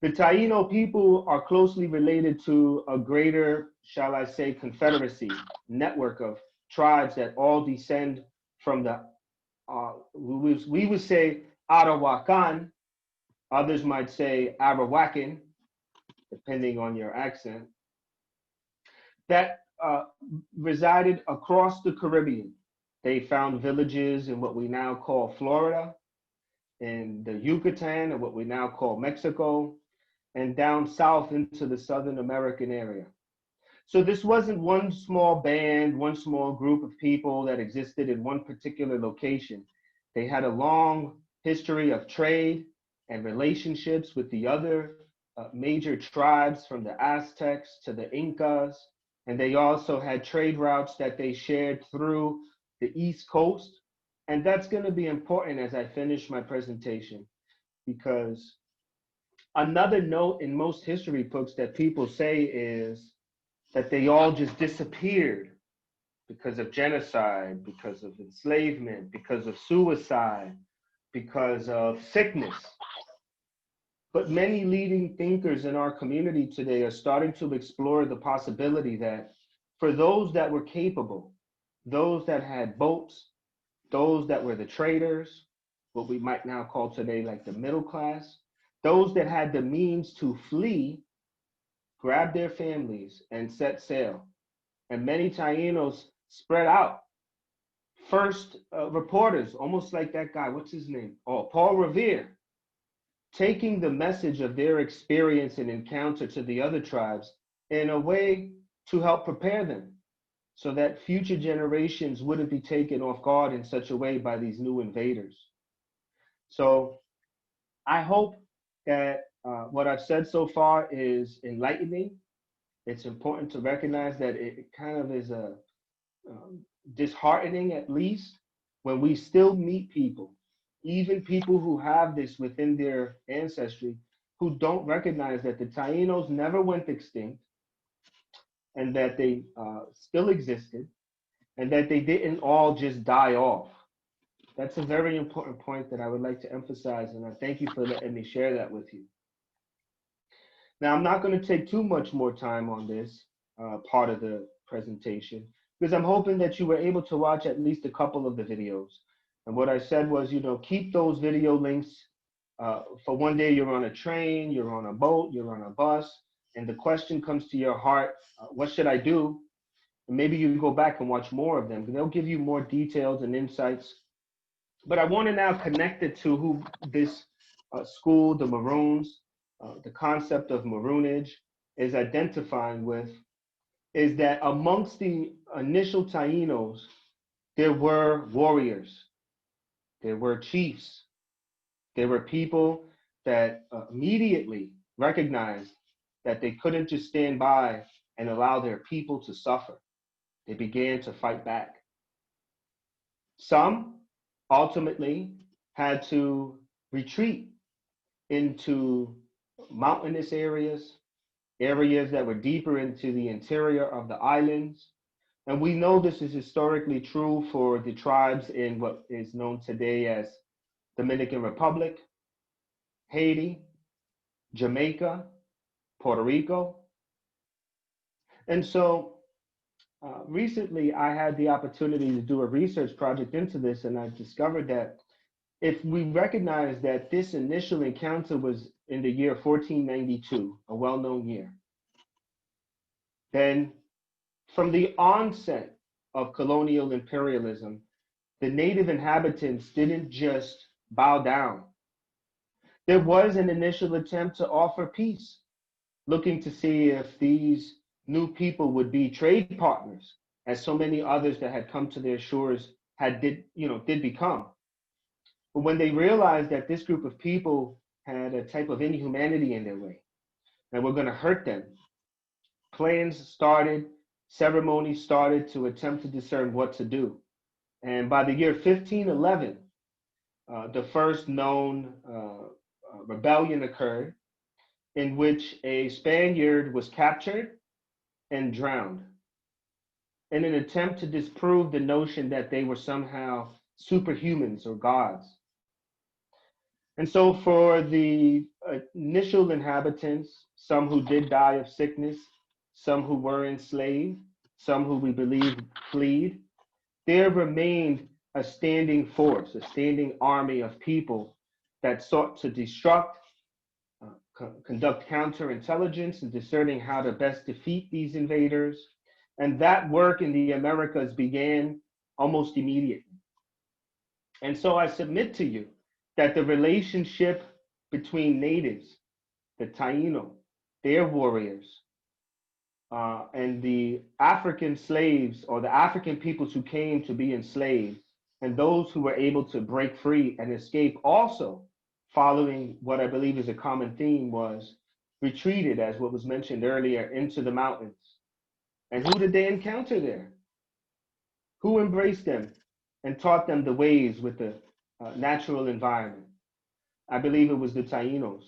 The Taino people are closely related to a greater, shall I say, confederacy, network of tribes that all descend from the, we would say Arawakan, others might say Arawakan, depending on your accent, that resided across the Caribbean. They found villages in what we now call Florida, in the Yucatan, and what we now call Mexico, and down south into the Southern American area. So this wasn't one small band, one small group of people that existed in one particular location. They had a long history of trade and relationships with the other major tribes, from the Aztecs to the Incas, and they also had trade routes that they shared through the East Coast. And that's going to be important as I finish my presentation, because another note in most history books that people say is that they all just disappeared because of genocide, because of enslavement, because of suicide, because of sickness. But many leading thinkers in our community today are starting to explore the possibility that for those that were capable, those that had boats, those that were the traders, what we might now call today like the middle class, those that had the means to flee, grab their families and set sail. And many Tainos spread out. First reporters, almost like that guy, what's his name? Oh, Paul Revere, taking the message of their experience and encounter to the other tribes in a way to help prepare them so that future generations wouldn't be taken off guard in such a way by these new invaders. So I hope that what I've said so far is enlightening. It's important to recognize that it kind of is a disheartening, at least, when we still meet people, even people who have this within their ancestry, who don't recognize that the Tainos never went extinct and that they still existed and that they didn't all just die off. That's a very important point that I would like to emphasize, and I thank you for letting me share that with you. Now, I'm not going to take too much more time on this part of the presentation because I'm hoping that you were able to watch at least a couple of the videos. And what I said was, you know, keep those video links for one day you're on a train, you're on a boat, you're on a bus, and the question comes to your heart, what should I do? And maybe you go back and watch more of them. They'll give you more details and insights. But I want to now connect it to who this school, the Maroons, the concept of Maroonage is identifying with, is that amongst the initial Tainos, there were warriors, there were chiefs, there were people that immediately recognized that they couldn't just stand by and allow their people to suffer. They began to fight back. Some ultimately had to retreat into mountainous areas, areas that were deeper into the interior of the islands. And we know this is historically true for the tribes in what is known today as Dominican Republic, Haiti, Jamaica, Puerto Rico. And so recently I had the opportunity to do a research project into this, and I discovered that if we recognize that this initial encounter was in the year 1492, a well-known year, then from the onset of colonial imperialism, the native inhabitants didn't just bow down. There was an initial attempt to offer peace, looking to see if these new people would be trade partners, as so many others that had come to their shores did become. But when they realized that this group of people had a type of inhumanity in their way, and were going to hurt them, plans started, ceremonies started to attempt to discern what to do. And by the year 1511, the first known rebellion occurred in which a Spaniard was captured and drowned in an attempt to disprove the notion that they were somehow superhumans or gods. And so for the initial inhabitants, some who did die of sickness, some who were enslaved, some who we believe fled, there remained a standing force, a standing army of people that sought to destruct, conduct counterintelligence and discerning how to best defeat these invaders. And that work in the Americas began almost immediately. And so I submit to you that the relationship between natives, the Taino, their warriors, and the African slaves or the African peoples who came to be enslaved, and those who were able to break free and escape also, following what I believe is a common theme, was retreated, as what was mentioned earlier, into the mountains. And who did they encounter there? Who embraced them and taught them the ways with the natural environment? I believe it was the Tainos.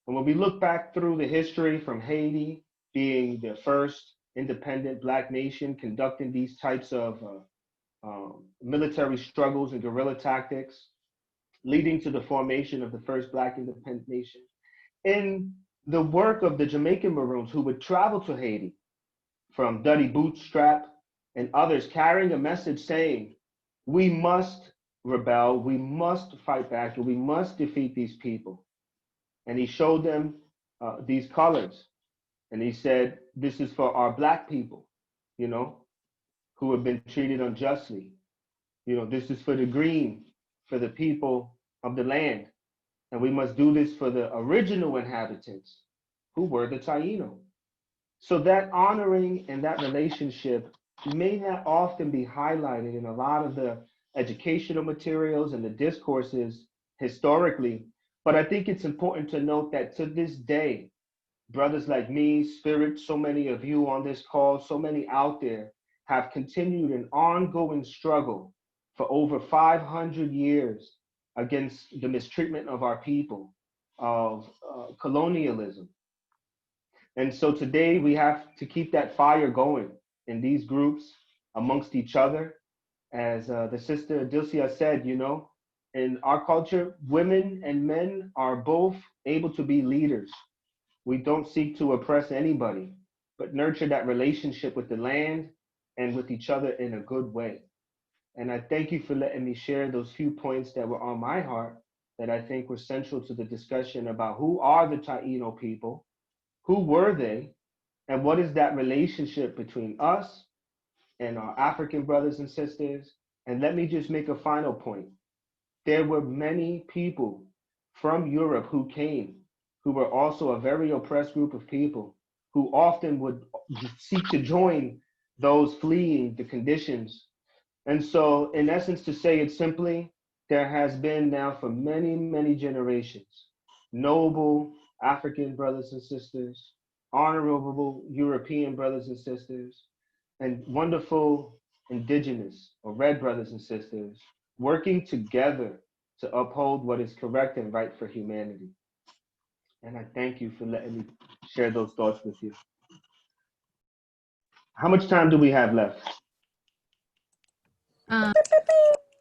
And when we look back through the history from Haiti being the first independent Black nation conducting these types of military struggles and guerrilla tactics, leading to the formation of the first Black independent nation. In the work of the Jamaican Maroons who would travel to Haiti from Duddy Bootstrap and others carrying a message saying, we must rebel, we must fight back, and we must defeat these people. And he showed them these colors. And he said, this is for our Black people, you know, who have been treated unjustly. You know, this is for the green, for the people of the land. And we must do this for the original inhabitants who were the Taino. So that honoring and that relationship may not often be highlighted in a lot of the educational materials and the discourses historically. But I think it's important to note that to this day, brothers like me, Spirit, so many of you on this call, so many out there have continued an ongoing struggle for over 500 years against the mistreatment of our people, of colonialism. And so today we have to keep that fire going in these groups amongst each other. As the sister Dilcia said, you know, in our culture, women and men are both able to be leaders. We don't seek to oppress anybody, but nurture that relationship with the land and with each other in a good way. And I thank you for letting me share those few points that were on my heart that I think were central to the discussion about who are the Taino people, who were they, and what is that relationship between us and our African brothers and sisters. And let me just make a final point. There were many people from Europe who came, who were also a very oppressed group of people, who often would seek to join those fleeing the conditions. And so, in essence, to say it simply, there has been now for many, many generations, noble African brothers and sisters, honorable European brothers and sisters, and wonderful indigenous or red brothers and sisters working together to uphold what is correct and right for humanity. And I thank you for letting me share those thoughts with you. How much time do we have left?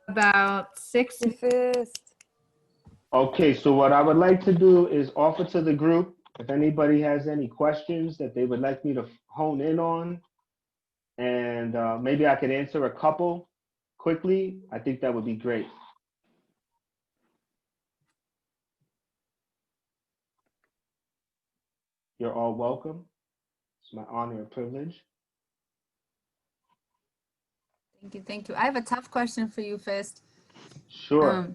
About 6 minutes. Okay, so what I would like to do is offer to the group, if anybody has any questions that they would like me to hone in on, and maybe I could answer a couple quickly, I think that would be great. You're all welcome. It's my honor and privilege. Thank you, thank you. I have a tough question for you, Fist. Sure.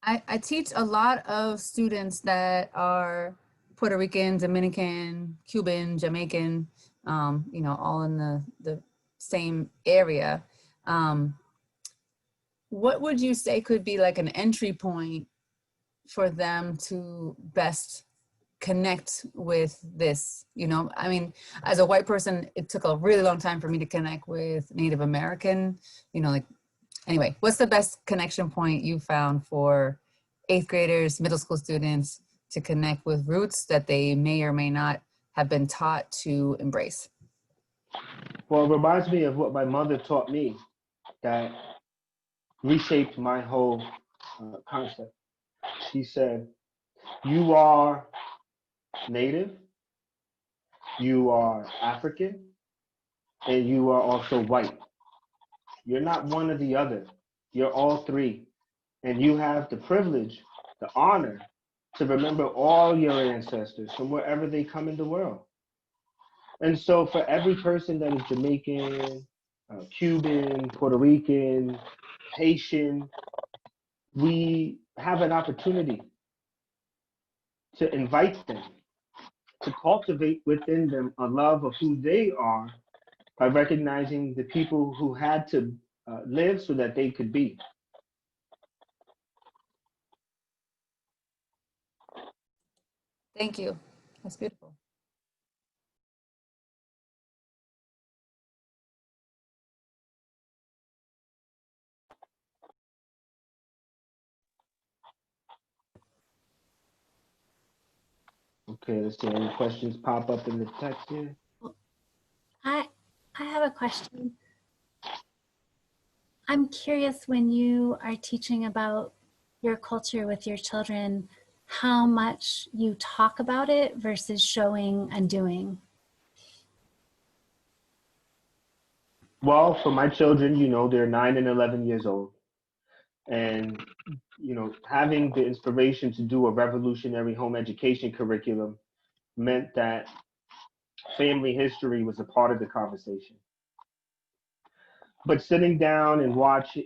I teach a lot of students that are Puerto Rican, Dominican, Cuban, Jamaican, you know, all in the same area. What would you say could be like an entry point for them to best connect with this? You know, I mean, as a white person, it took a really long time for me to connect with Native American, you know, like, anyway, what's the best connection point you found for 8th graders, middle school students to connect with roots that they may or may not have been taught to embrace? Well, it reminds me of what my mother taught me that reshaped my whole concept. She said, you are Native, you are African, and you are also white. You're not one or the other. You're all three. And you have the privilege, the honor to remember all your ancestors from wherever they come in the world. And so for every person that is Jamaican, Cuban, Puerto Rican, Haitian, we have an opportunity to invite them, to cultivate within them a love of who they are by recognizing the people who had to live so that they could be. Thank you. That's beautiful. Okay, let's see, any questions pop up in the text here? question. I'm curious, when you are teaching about your culture with your children, how much you talk about it versus showing and doing. Well, for my children, they're 9 and 11 years old. And, having the inspiration to do a revolutionary home education curriculum meant that family history was a part of the conversation. But sitting down and watch,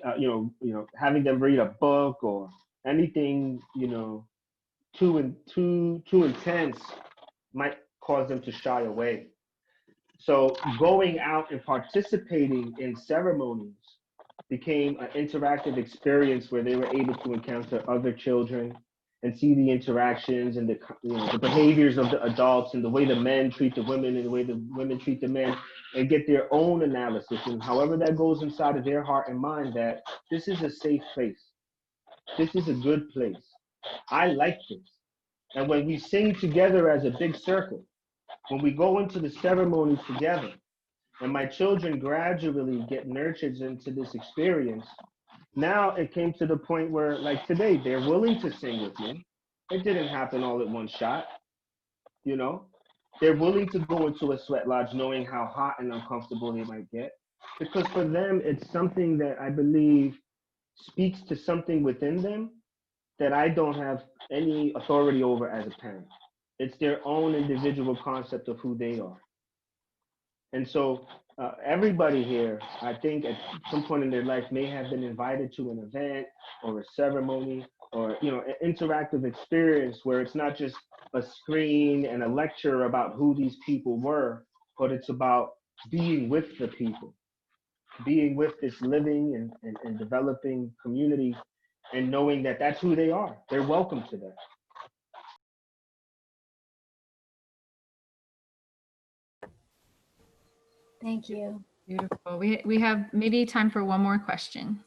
having them read a book or anything, too intense might cause them to shy away. So going out and participating in ceremonies became an interactive experience where they were able to encounter other children and see the interactions and the behaviors of the adults and the way the men treat the women and the way the women treat the men, and get their own analysis, and however that goes inside of their heart and mind, that this is a safe place. This is a good place. I like this. And when we sing together as a big circle, when we go into the ceremony together, and my children gradually get nurtured into this experience, now it came to the point where, like today, they're willing to sing with me. It didn't happen all at one shot, They're willing to go into a sweat lodge knowing how hot and uncomfortable they might get. Because for them, it's something that I believe speaks to something within them that I don't have any authority over as a parent. It's their own individual concept of who they are. And so everybody here, I think at some point in their life may have been invited to an event or a ceremony or, an interactive experience where it's not just a screen and a lecture about who these people were, but it's about being with the people, being with this living and developing community, and knowing that that's who they are. They're welcome to that. Thank you. Beautiful. We have maybe time for one more question.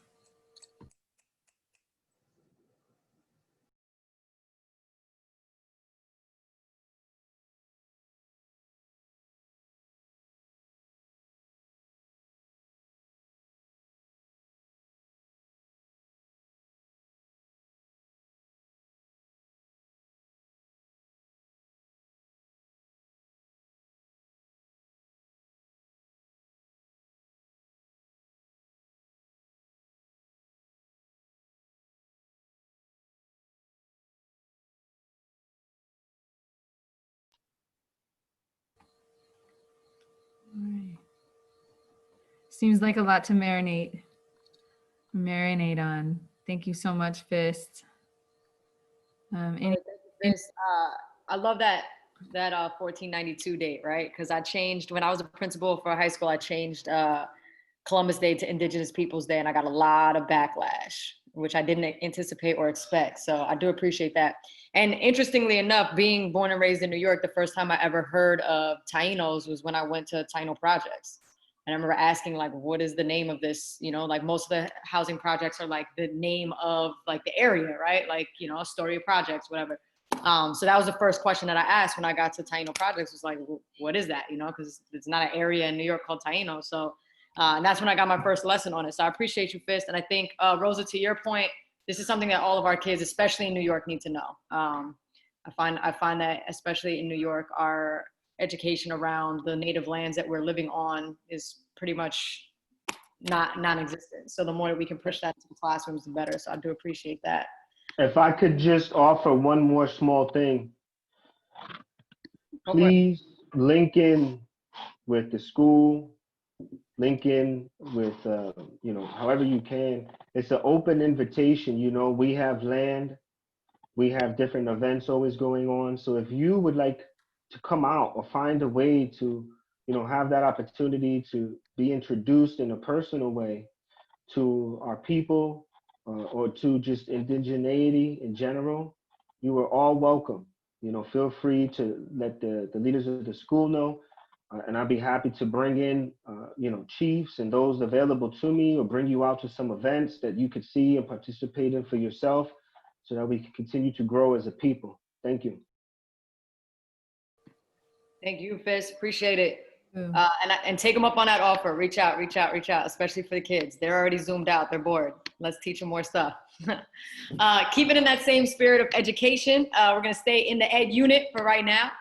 All right. Seems like a lot to marinate on. Thank you so much, Fist. Fist. I love that 1492 date, right? Because I changed when I was a principal for high school. I changed Columbus Day to Indigenous Peoples Day, and I got a lot of backlash, which I didn't anticipate or expect. So I do appreciate that. And interestingly enough, being born and raised in New York, the first time I ever heard of Tainos was when I went to Taino Projects. And I remember asking, like, what is the name of this? Like most of the housing projects are like the name of like the area, right? Like, Astoria Projects, whatever. So that was the first question that I asked when I got to Taino Projects, was like, what is that? Because it's not an area in New York called Taino. So, and that's when I got my first lesson on it. So I appreciate you, Fist. And I think, Rosa, to your point, this is something that all of our kids, especially in New York, need to know. I find that especially in New York, our education around the native lands that we're living on is pretty much non-existent. So the more that we can push that to the classrooms, the better. So I do appreciate that. If I could just offer one more small thing, please link in with the school, link in with, however you can. It's an open invitation. We have land, we have different events always going on. So if you would like to come out or find a way to, have that opportunity to be introduced in a personal way to our people, or to just indigeneity in general, you are all welcome. Feel free to let the leaders of the school know, and I'd be happy to bring in, chiefs and those available to me, or bring you out to some events that you could see and participate in for yourself, so that we can continue to grow as a people. Thank you. Thank you, Fist. Appreciate it. And take them up on that offer. Reach out, especially for the kids. They're already zoomed out. They're bored. Let's teach them more stuff. Keep it in that same spirit of education. We're going to stay in the ed unit for right now.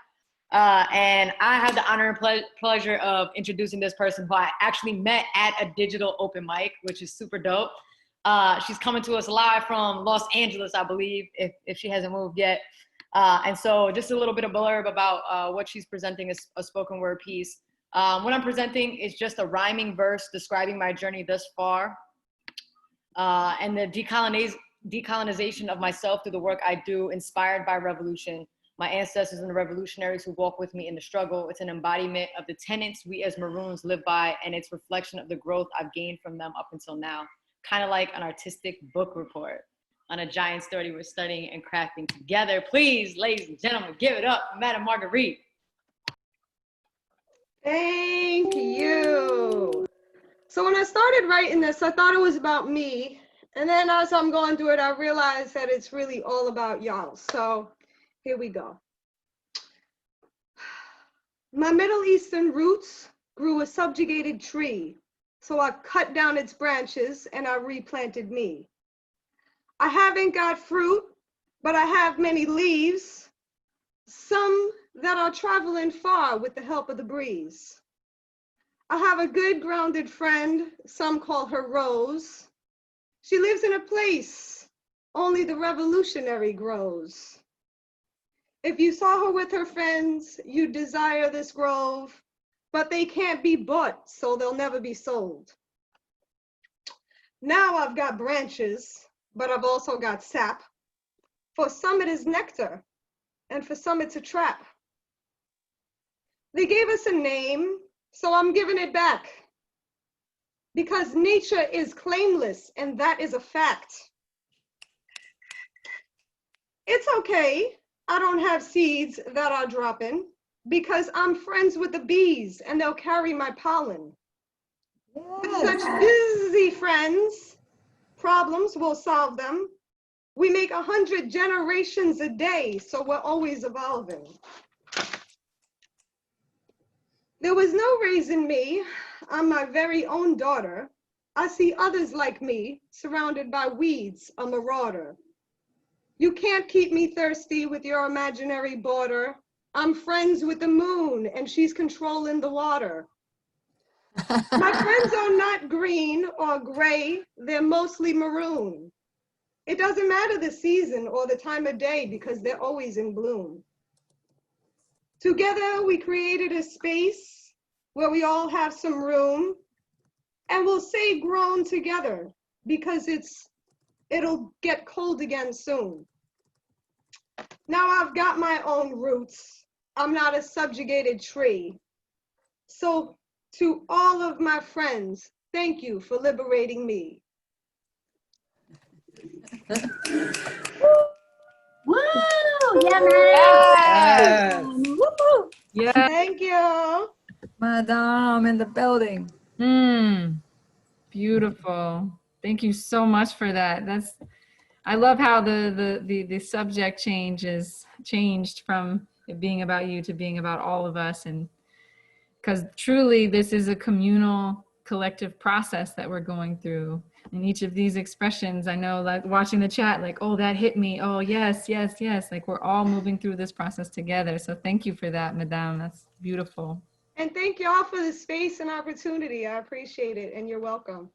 And I have the honor and pleasure of introducing this person who I actually met at a digital open mic, which is super dope. She's coming to us live from Los Angeles, I believe, if she hasn't moved yet. And so just a little bit of blurb about what she's presenting as a spoken word piece. What I'm presenting is just a rhyming verse describing my journey thus far and the decolonization of myself through the work I do, inspired by revolution. My ancestors and the revolutionaries who walk with me in the struggle. It's an embodiment of the tenets we as Maroons live by, and it's reflection of the growth I've gained from them up until now. Kind of like an artistic book report on a giant story we're studying and crafting together. Please, ladies and gentlemen, give it up for Madam Marguerite. Thank you. So when I started writing this, I thought it was about me. And then as I'm going through it, I realized that it's really all about y'all. So here we go. My Middle Eastern roots grew a subjugated tree. So I cut down its branches and I replanted me. I haven't got fruit, but I have many leaves. Some that are traveling far with the help of the breeze. I have a good grounded friend, some call her Rose. She lives in a place only the revolutionary grows. If you saw her with her friends, you'd desire this grove, but they can't be bought, so they'll never be sold. Now I've got branches, but I've also got sap. For some it is nectar, and for some it's a trap. They gave us a name, so I'm giving it back. Because nature is claimless, and that is a fact. It's okay, I don't have seeds that are dropping, because I'm friends with the bees, and they'll carry my pollen. With such busy friends, problems will solve them. We make 100 generations a day, so we're always evolving. There was no raising me. I'm my very own daughter. I see others like me, surrounded by weeds, a marauder. You can't keep me thirsty with your imaginary border. I'm friends with the moon, and she's controlling the water. My friends are not green or gray, they're mostly maroon. It doesn't matter the season or the time of day because they're always in bloom. Together, we created a space where we all have some room, and we'll say grown together because it'll get cold again soon. Now I've got my own roots. I'm not a subjugated tree. So to all of my friends, thank you for liberating me. Woo! Yeah, man. Yes. Woo-hoo. Yeah. Thank you. Madame in the building. Beautiful. Thank you so much for that. I love how the subject changed from it being about you to being about all of us, and because truly this is a communal collective process that we're going through. And each of these expressions, I know, like watching the chat, like, oh, that hit me. Oh, yes, yes, yes. Like we're all moving through this process together. So thank you for that, Madame. That's beautiful. And thank y'all for the space and opportunity. I appreciate it, and you're welcome.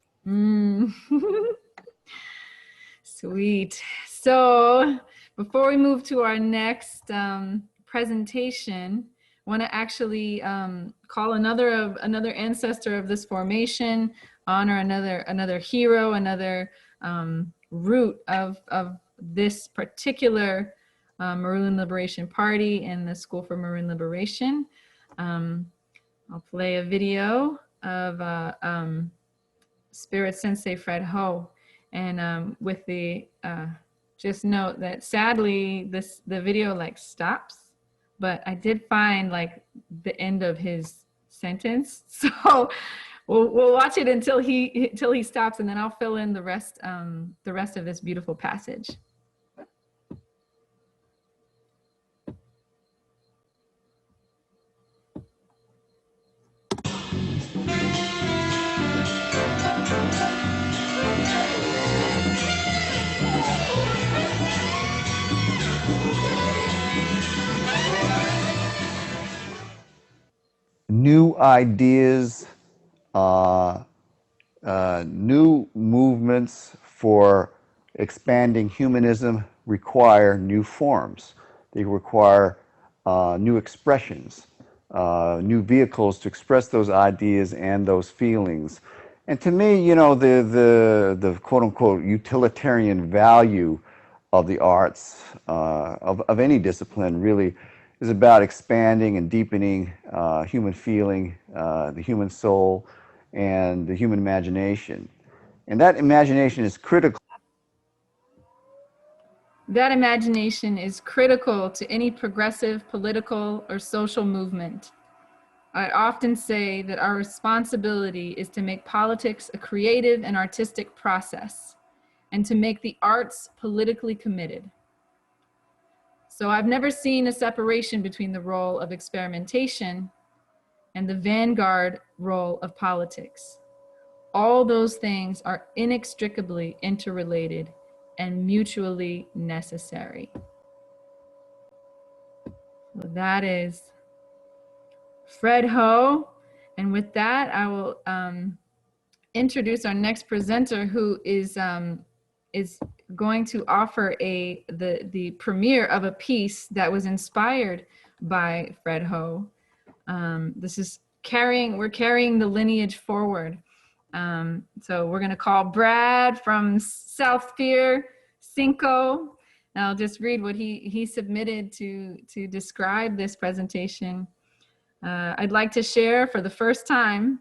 Sweet. So before we move to our next presentation, I want to actually call another ancestor of this formation, honor another hero, another root of this particular Maroon Liberation Party and the School for Maroon Liberation. I'll play a video of Spirit Sensei Fred Ho, and with the just note that sadly the video like stops, but I did find like the end of his sentence, so we'll watch it until he stops, and then I'll fill in the rest of this beautiful passage. ideas, new movements for expanding humanism require new forms. They require new expressions, new vehicles to express those ideas and those feelings. And to me, you know, the quote unquote utilitarian value of the arts, of any discipline, really is about expanding and deepening human feeling, the human soul, and the human imagination. And that imagination is critical. That imagination is critical to any progressive political or social movement. I often say that our responsibility is to make politics a creative and artistic process, and to make the arts politically committed. So I've never seen a separation between the role of experimentation and the vanguard role of politics. All those things are inextricably interrelated and mutually necessary. So that is Fred Ho. And with that, I will introduce our next presenter, who is going to offer the premiere of a piece that was inspired by Fred Ho. This is we're carrying the lineage forward. So we're gonna call Brad from South Pier, Cinco. And I'll just read what he submitted to describe this presentation. I'd like to share for the first time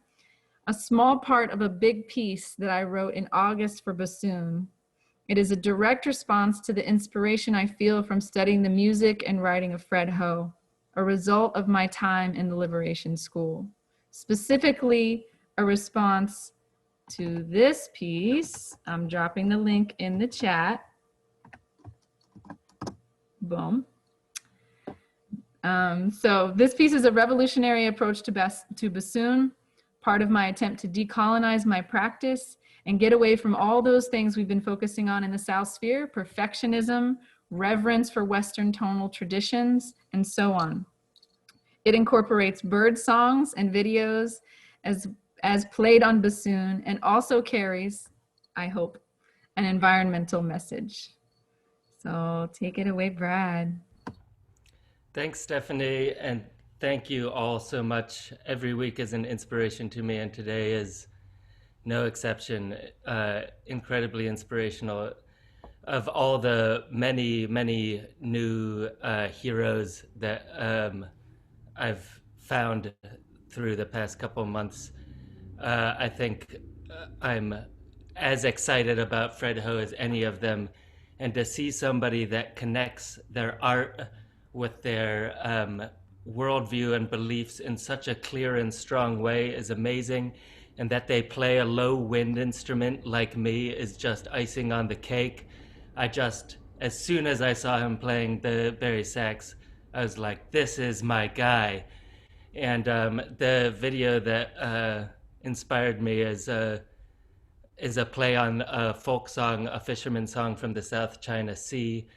a small part of a big piece that I wrote in August for bassoon. It is a direct response to the inspiration I feel from studying the music and writing of Fred Ho, a result of my time in the Liberation School. Specifically, a response to this piece. I'm dropping the link in the chat. Boom. So this piece is a revolutionary approach to bassoon, part of my attempt to decolonize my practice and get away from all those things we've been focusing on in the South Sphere: perfectionism, reverence for Western tonal traditions, and so on. It incorporates bird songs and videos as played on bassoon, and also carries, I hope, an environmental message. So take it away, Brad. Thanks, Stephanie, and thank you all so much. Every week is an inspiration to me, and today is no exception. Incredibly inspirational. Of all the many, many new heroes that I've found through the past couple months, I think I'm as excited about Fred Ho as any of them. And to see somebody that connects their art with their worldview and beliefs in such a clear and strong way is amazing. And that they play a low wind instrument like me is just icing on the cake. As soon as I saw him playing the Barry sax, I was like, this is my guy. And the video that inspired me is a play on a folk song, a fisherman song from the South China Sea.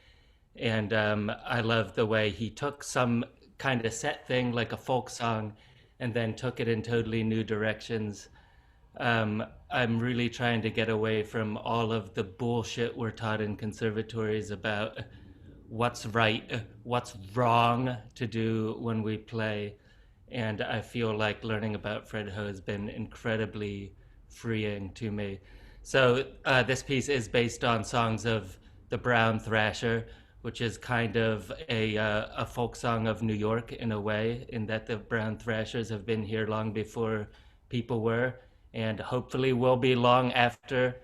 And I love the way he took some kind of set thing like a folk song and then took it in totally new directions. I'm really trying to get away from all of the bullshit we're taught in conservatories about what's right, what's wrong to do when we play. And I feel like learning about Fred Ho has been incredibly freeing to me. So this piece is based on songs of the Brown Thrasher, which is kind of a folk song of New York in a way, in that the Brown Thrashers have been here long before people were, and hopefully will be long after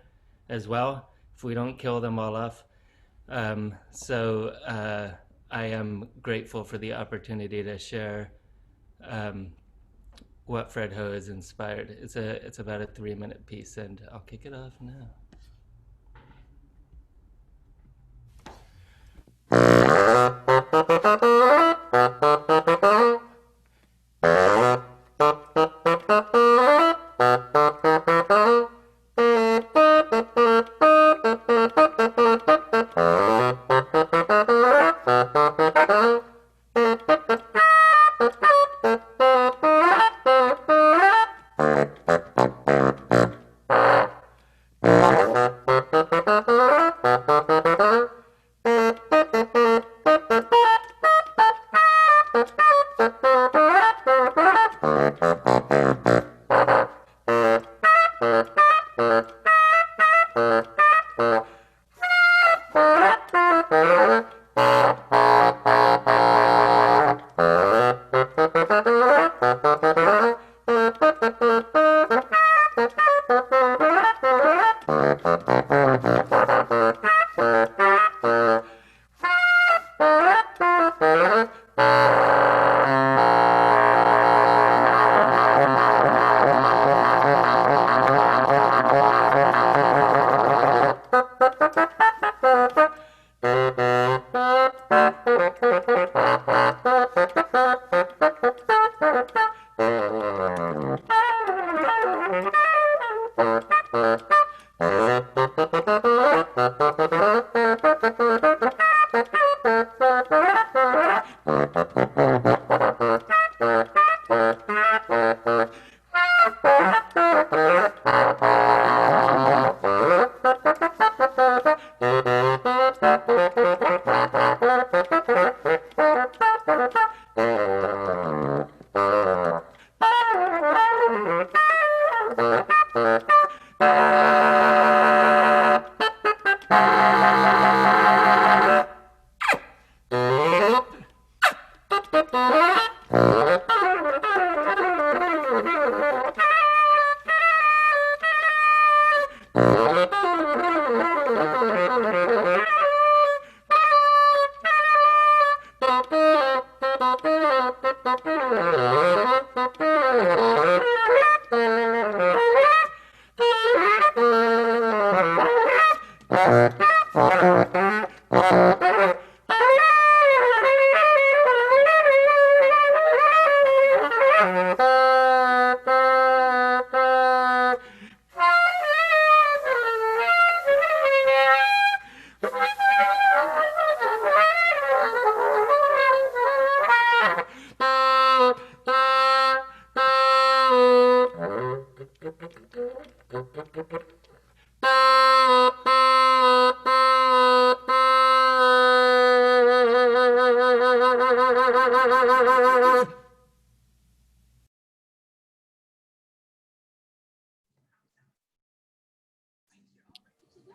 as well, if we don't kill them all off. So I am grateful for the opportunity to share what Fred Ho has inspired. It's about a 3-minute piece, and I'll kick it off now.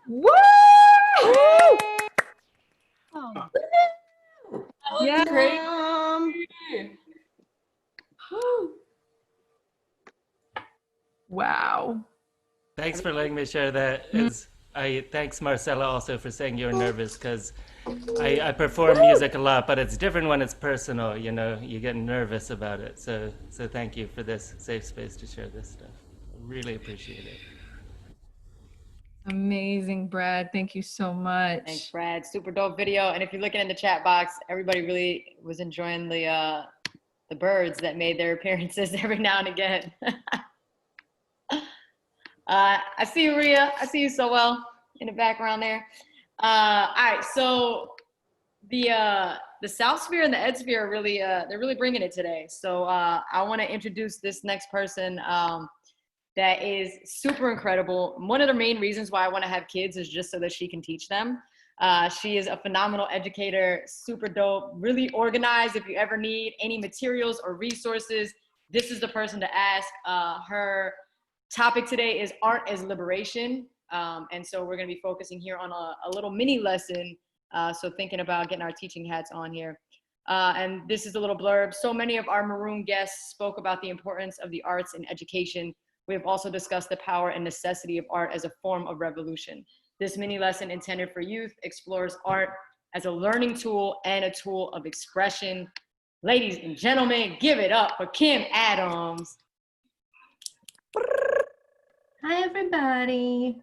Woo! Yeah. Great. Wow. Thanks for letting me share that. Thanks Marcella also for saying you're nervous, because I perform music a lot, but it's different when it's personal. You know, you get nervous about it. So thank you for this safe space to share this stuff. I really appreciate it. Amazing, Brad. Thank you so much. Thanks, Brad. Super dope video. And if you're looking in the chat box, everybody really was enjoying the birds that made their appearances every now and again. I see you, Rhea. I see you so well in the background there. All right, so the South Sphere and the Ed Sphere are really they're really bringing it today. So I want to introduce this next person that is super incredible. One of the main reasons why I want to have kids is just so that she can teach them. She is a phenomenal educator, super dope, really organized. If you ever need any materials or resources, this is the person to ask. Her topic today is art as liberation. And so we're gonna be focusing here on a little mini lesson. So thinking about getting our teaching hats on here. And this is a little blurb. So many of our Maroon guests spoke about the importance of the arts in education. We have also discussed the power and necessity of art as a form of revolution. This mini lesson intended for youth explores art as a learning tool and a tool of expression. Ladies and gentlemen, give it up for Kim Adams. Hi, everybody.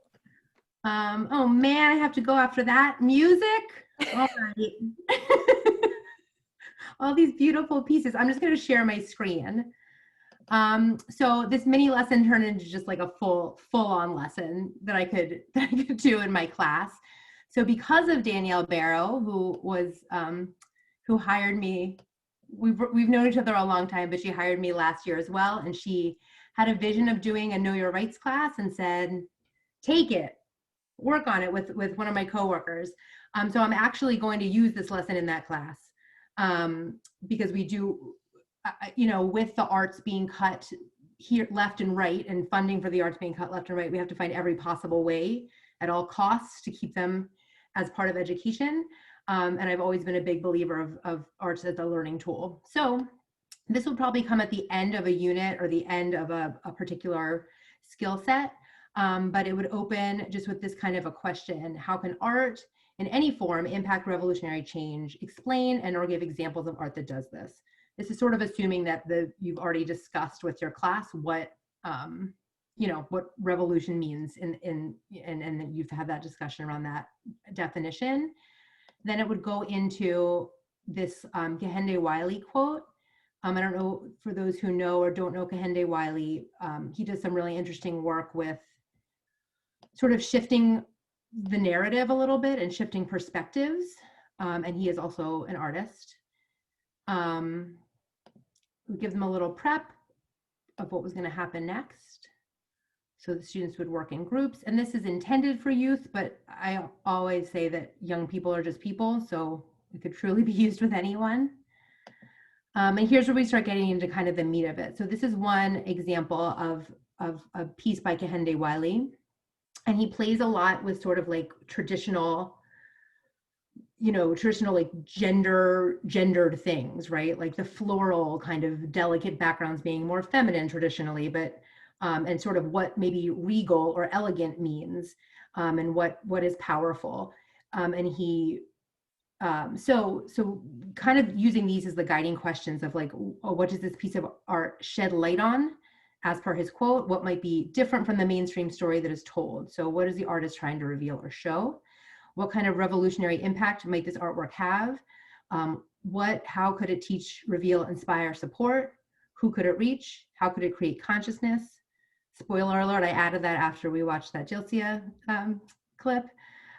Oh man, I have to go after that music. All right. All these beautiful pieces. I'm just going to share my screen. So this mini lesson turned into just like a full-on lesson that I could do in my class. So because of Danielle Barrow, who hired me, we've known each other a long time, but she hired me last year as well, and she had a vision of doing a Know Your Rights class and said, take it. work on it with one of my coworkers. So I'm actually going to use this lesson in that class because we do, you know, with the arts being cut here left and right and funding for the arts being cut left and right, we have to find every possible way at all costs to keep them as part of education. And I've always been a big believer of arts as a learning tool. So this will probably come at the end of a unit or the end of a particular skill set, but it would open just with this kind of a question: how can art in any form impact revolutionary change? Explain and or give examples of art that does this. This is sort of assuming that you've already discussed with your class what you know, what revolution means and you've had that discussion around that definition. Then it would go into this Kehinde Wiley quote. I don't know, for those who know or don't know Kehinde Wiley, he does some really interesting work with sort of shifting the narrative a little bit and shifting perspectives. And he is also an artist. We give them a little prep of what was going to happen next. So the students would work in groups, and this is intended for youth, but I always say that young people are just people, so it could truly be used with anyone. And here's where we start getting into kind of the meat of it. So this is one example of a piece by Kehinde Wiley, and he plays a lot with sort of like traditional, you know, traditional like gendered things, right? Like the floral kind of delicate backgrounds being more feminine traditionally, but and sort of what maybe regal or elegant means, and what is powerful. And he, so kind of using these as the guiding questions of like, oh, what does this piece of art shed light on? As per his quote, what might be different from the mainstream story that is told? So what is the artist trying to reveal or show? What kind of revolutionary impact might this artwork have? How could it teach, reveal, inspire, support? Who could it reach? How could it create consciousness? Spoiler alert, I added that after we watched that Jilcia clip,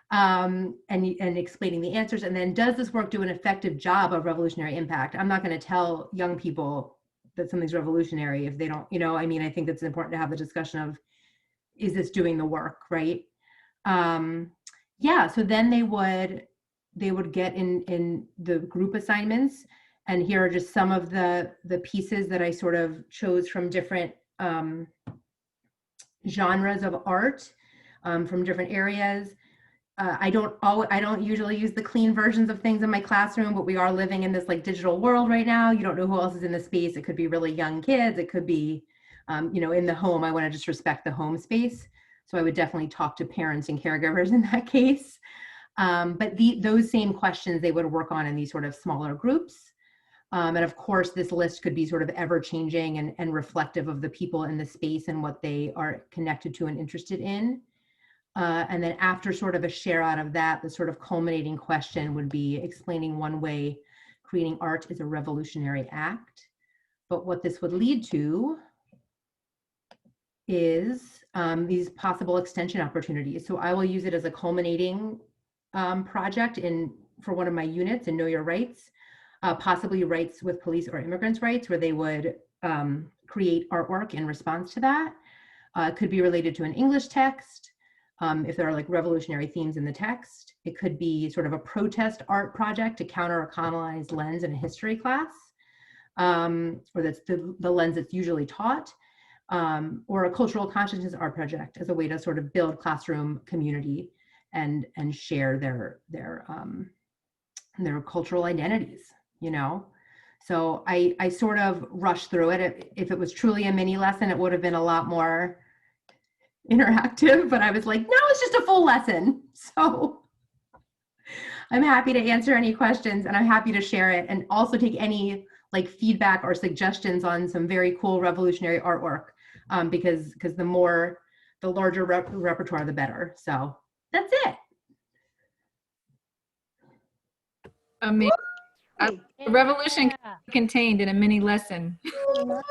and explaining the answers. And then, does this work do an effective job of revolutionary impact? I'm not going to tell young people that something's revolutionary if they don't, you know, I mean, I think it's important to have the discussion of, is this doing the work, right? Yeah, so then they would get in the group assignments, and here are just some of the pieces that I sort of chose from different genres of art, from different areas. I don't usually use the clean versions of things in my classroom, but we are living in this like digital world right now. You don't know who else is in the space. It could be really young kids. It could be, you know, in the home. I want to just respect the home space. So I would definitely talk to parents and caregivers in that case. But those same questions they would work on in these sort of smaller groups. And of course, this list could be sort of ever changing and reflective of the people in the space and what they are connected to and interested in. And then after sort of a share out of that, the sort of culminating question would be explaining one way creating art is a revolutionary act. But what this would lead to is these possible extension opportunities. So I will use it as a culminating project for one of my units in Know Your Rights, possibly rights with police or immigrants' rights, where they would create artwork in response to that. It could be related to an English text, if there are like revolutionary themes in the text. It could be sort of a protest art project to counter a colonized lens in a history class, or that's the lens that's usually taught. Or a cultural consciousness art project as a way to sort of build classroom community and share their cultural identities, you know? So I sort of rushed through it. If it was truly a mini lesson, it would have been a lot more interactive, but I was like, no, it's just a full lesson. So I'm happy to answer any questions, and I'm happy to share it and also take any like feedback or suggestions on some very cool revolutionary artwork, because the larger repertoire, the better. So that's it. Amazing. A revolution contained in a mini lesson. Too much.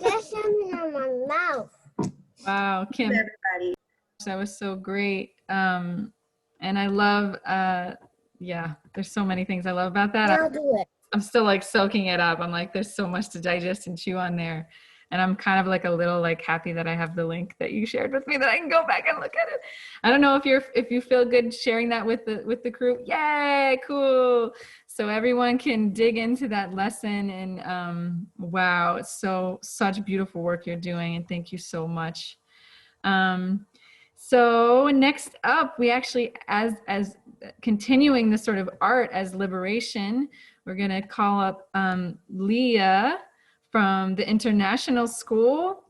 There's something on my mouth. Wow, Kim. Everybody. That was so great. And I love, yeah, there's so many things I love about that. I'll do it. I'm still like soaking it up. I'm like, there's so much to digest and chew on there. And I'm kind of like a little like happy that I have the link that you shared with me that I can go back and look at it. I don't know if you feel good sharing that with the crew. Yay, cool. So everyone can dig into that lesson, and wow, it's such beautiful work you're doing, and thank you so much. So next up, we actually, as continuing this sort of art as liberation, we're gonna call up Leah from the International School.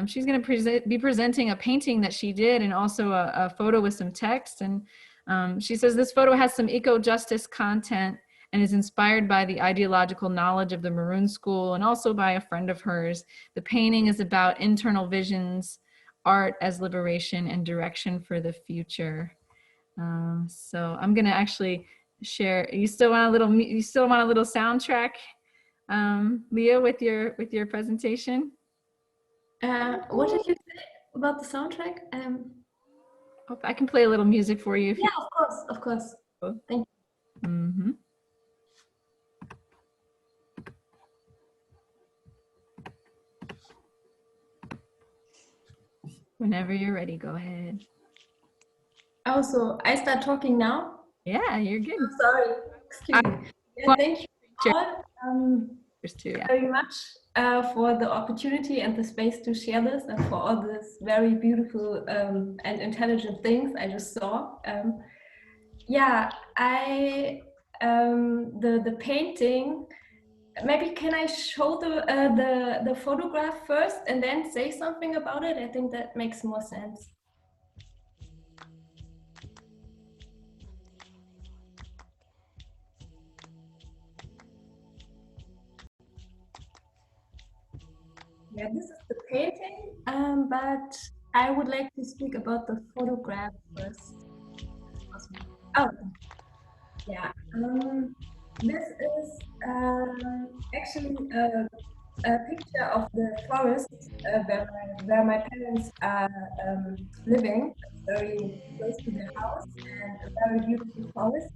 She's gonna be presenting a painting that she did, and also a photo with some text. And she says this photo has some eco-justice content and is inspired by the ideological knowledge of the Maroon School and also by a friend of hers. The painting is about internal visions, art as liberation, and direction for the future. So I'm gonna actually share. You still want a little soundtrack, Leah, with your presentation? What did you say about the soundtrack? I can play a little music for you. Yeah, of course. Thank you. Mm-hmm. Whenever you're ready, go ahead. Oh, so I start talking now? Yeah, you're good. I'm sorry. Excuse me. Yeah, thank you all very much for the opportunity and the space to share this, and for all this very beautiful and intelligent things I just saw. Yeah, the painting. Maybe can I show the photograph first and then say something about it? I think that makes more sense. Yeah, this is the painting, but I would like to speak about the photograph first. Oh, yeah. This is actually a picture of the forest where my parents are living, very close to the house, and a very beautiful forest.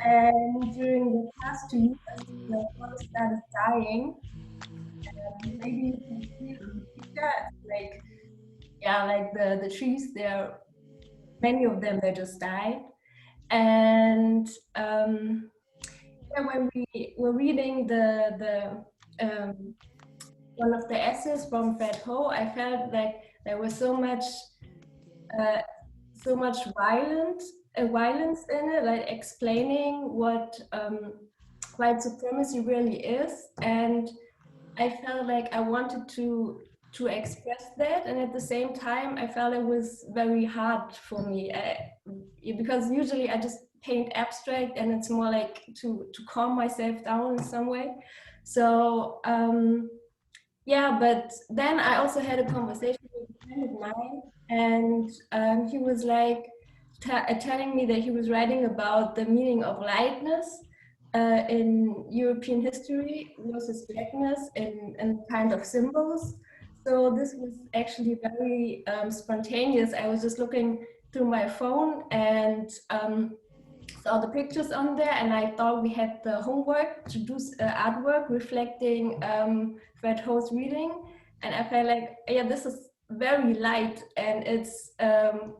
And during the past 2 years, the forest started dying. Maybe you can see from the picture, like the trees, many of them, they just died. And when we were reading one of the essays from Fred Ho, I felt like there was so much violence in it, like explaining what white supremacy really is. And I felt like I wanted to express that, and at the same time I felt it was very hard for me because usually I just paint abstract, and it's more like to calm myself down in some way. So yeah, but then I also had a conversation with a friend of mine, and he was like telling me that he was writing about the meaning of lightness in European history versus blackness in kind of symbols. So this was actually very spontaneous. I was just looking through my phone and saw the pictures on there, and I thought we had the homework to do artwork reflecting Fred Ho's reading, and I felt like, yeah, this is very light, and it's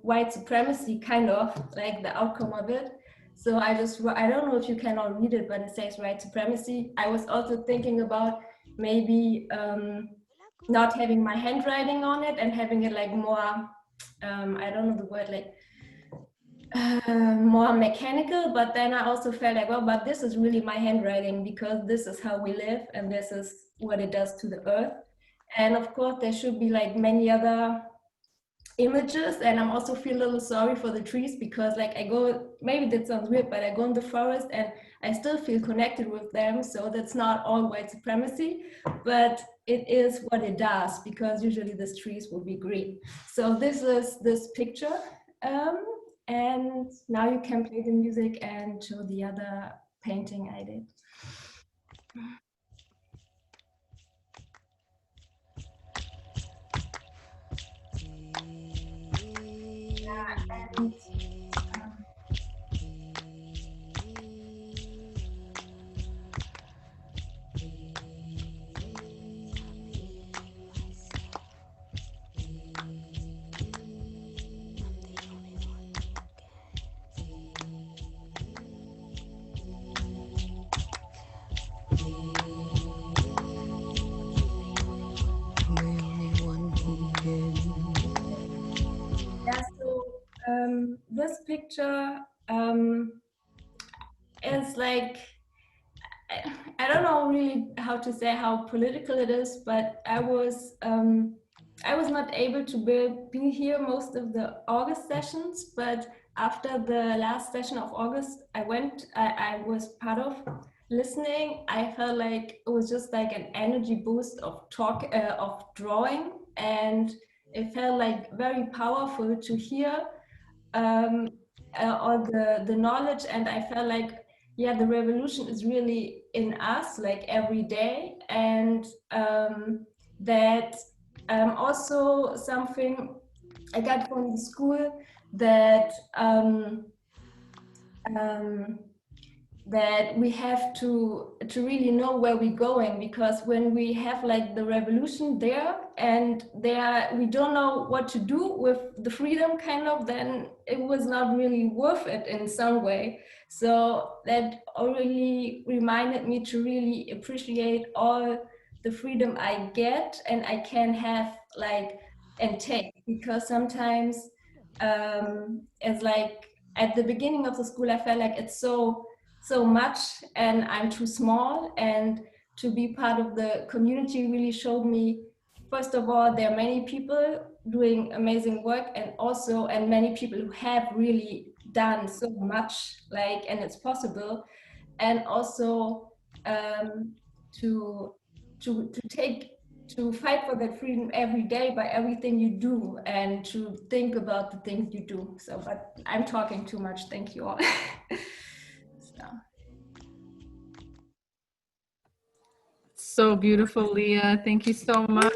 white supremacy, kind of like the outcome of it. So I don't know if you can all read it, but it says white supremacy. I was also thinking about maybe not having my handwriting on it and having it like more, I don't know the word, like more mechanical. But then I also felt like, well, but this is really my handwriting, because this is how we live and this is what it does to the earth. And of course there should be like many other images, and I'm also feel a little sorry for the trees, because like I go, maybe that sounds weird, but I go in the forest and I still feel connected with them. So that's not all white supremacy, but it is what it does, because usually these trees will be green. So this is this picture, and now you can play the music and show the other painting I did. And this picture is like, I don't know really how to say how political it is, but I was not able to be here most of the August sessions, but after the last session of August, I was part of listening. I felt like it was just like an energy boost of drawing, and it felt like very powerful to hear all the knowledge, and I felt like, yeah, the revolution is really in us, like every day, and that also something I got from the school, that that we have to really know where we're going, because when we have like the revolution there and we don't know what to do with the freedom, kind of, then it was not really worth it in some way. So that really reminded me to really appreciate all the freedom I get and I can have, like, and take, because sometimes it's like at the beginning of the school I felt like it's so much and I'm too small, and to be part of the community really showed me, first of all, there are many people doing amazing work, and many people who have really done so much, like, and it's possible, and also to fight for that freedom every day by everything you do, and to think about the things you do. So, but I'm talking too much. Thank you all. So beautiful, Leah. Thank you so much.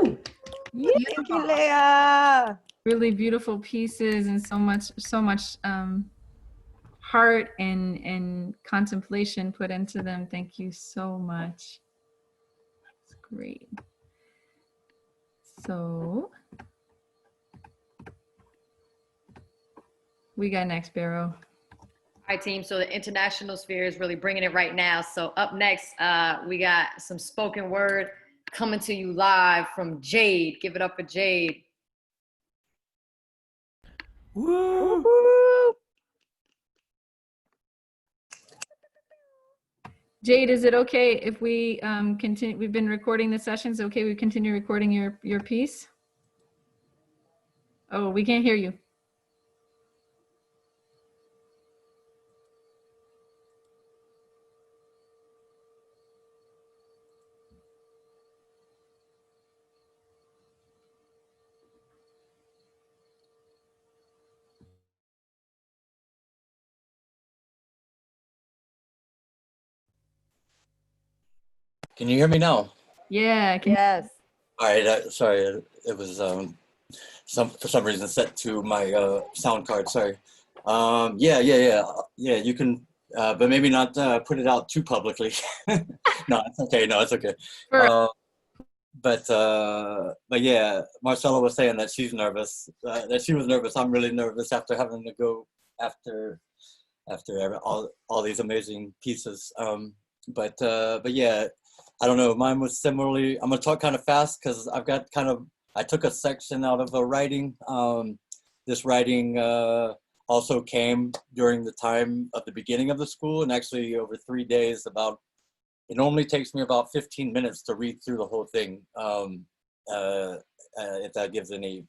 Thank you, Leah. Really beautiful pieces, and so much heart and contemplation put into them. Thank you so much. It's great. So we got next, Barrow. All right, team. So the international sphere is really bringing it right now. So up next, we got some spoken word coming to you live from Jade. Give it up for Jade. Woo! Jade, is it okay if we continue? We've been recording the sessions. Okay, we continue recording your piece. Oh, we can't hear you. Can you hear me now? Yeah. Yes. All right. Sorry, it was for some reason set to my sound card. Sorry. Yeah. You can, but maybe not put it out too publicly. No, it's okay. No, it's okay. But yeah, Marcella was saying that she's nervous. That she was nervous. I'm really nervous after having to go after all these amazing pieces. But yeah. I don't know, mine was similarly, I'm gonna talk kind of fast because I took a section out of a writing. This writing also came during the time of the beginning of the school, and actually over 3 days, it normally takes me about 15 minutes to read through the whole thing, if that gives any,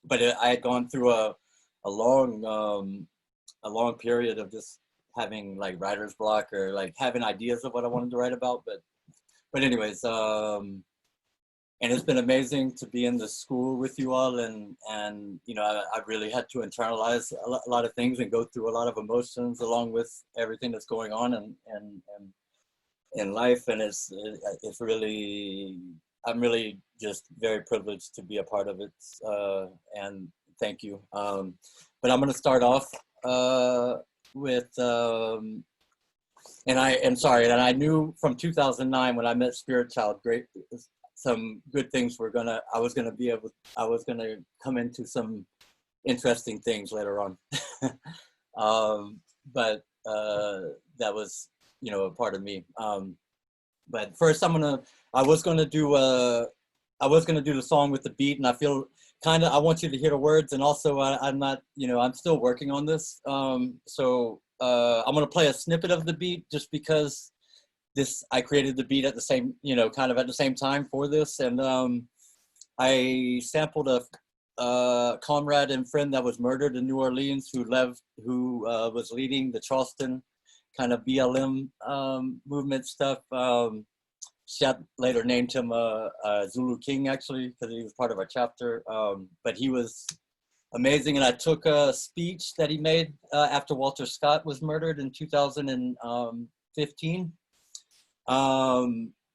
but I had gone through a long period of just having like writer's block, or like having ideas of what I wanted to write about, but anyways, and it's been amazing to be in the school with you all, and you know, I really had to internalize a lot of things and go through a lot of emotions along with everything that's going on and in life, and it's really, I'm really just very privileged to be a part of it, and thank you. But I'm going to start off with. And I knew from 2009 when I met Spirit Child, some good things I was gonna come into some interesting things later on. But that was, you know, a part of me. But first I was gonna do the song with the beat, and I feel I want you to hear the words, and also I'm not, you know, I'm still working on this. So I'm gonna play a snippet of the beat just because I created the beat at the same, you know, kind of at the same time for this. And I sampled a comrade and friend that was murdered in New Orleans who was leading the Charleston kind of BLM movement stuff. Shep later named him Zulu King, actually, because he was part of our chapter. But he was amazing. And I took a speech that he made after Walter Scott was murdered in 2015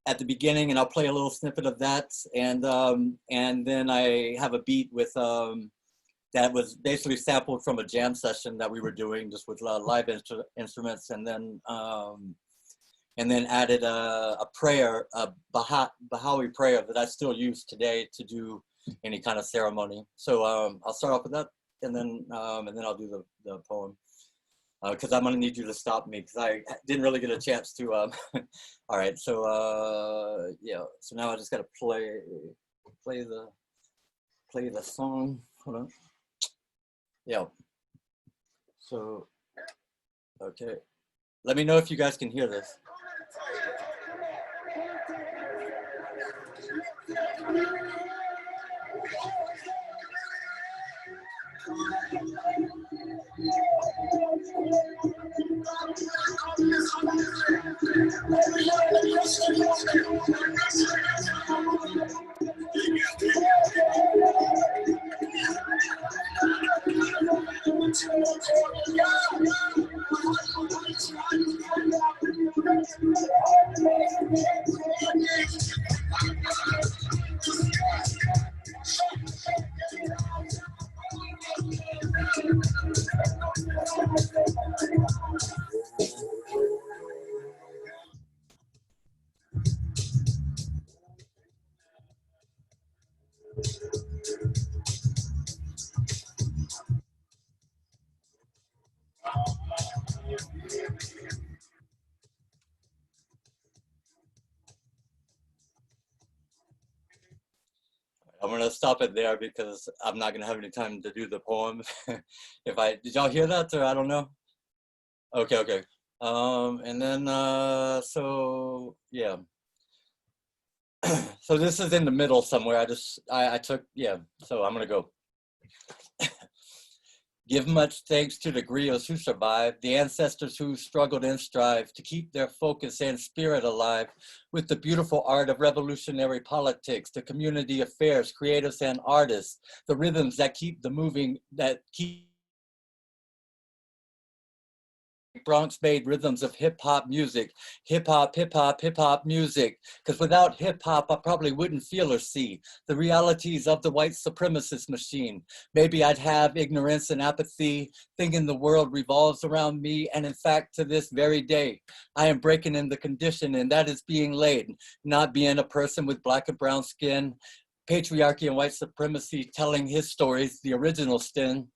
at the beginning, and I'll play a little snippet of that. And then I have a beat with that was basically sampled from a jam session that we were doing just with live instruments, and then added a prayer, a Baha'i prayer that I still use today to do any kind of ceremony. So I'll start off with that, and then I'll do the poem. Because I'm gonna need you to stop me because I didn't really get a chance to. All right, so yeah. So now I just gotta play the song. Hold on. Yeah. So, okay. Let me know if you guys can hear this. I'm gonna stop it there because I'm not gonna have any time to do the poem. Did y'all hear that, or I don't know? Okay. And then, so yeah. So this is in the middle somewhere. I took, yeah, so I'm gonna go. Give much thanks to the griots who survived, the ancestors who struggled and strive to keep their focus and spirit alive with the beautiful art of revolutionary politics, the community affairs, creatives and artists, the rhythms that keep the moving, that keep Bronx-made rhythms of hip-hop music, hip-hop music, because without hip-hop, I probably wouldn't feel or see the realities of the white supremacist machine. Maybe I'd have ignorance and apathy, thinking the world revolves around me, and in fact, to this very day, I am breaking in the condition, and that is being laid, not being a person with black and brown skin, patriarchy and white supremacy telling his stories, the original Stin.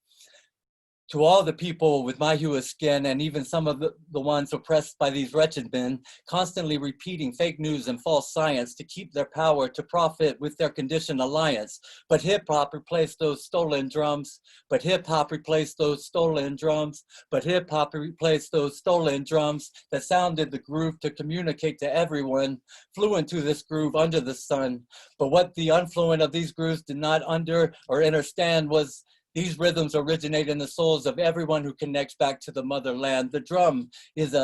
To all the people with my hue of skin, and even some of the ones oppressed by these wretched men, constantly repeating fake news and false science to keep their power to profit with their conditioned alliance. But hip-hop replaced those stolen drums. But hip-hop replaced those stolen drums. But hip-hop replaced those stolen drums that sounded the groove to communicate to everyone, flew into this groove under the sun. But what the unfluent of these grooves did not under or understand was these rhythms originate in the souls of everyone who connects back to the motherland. The drum is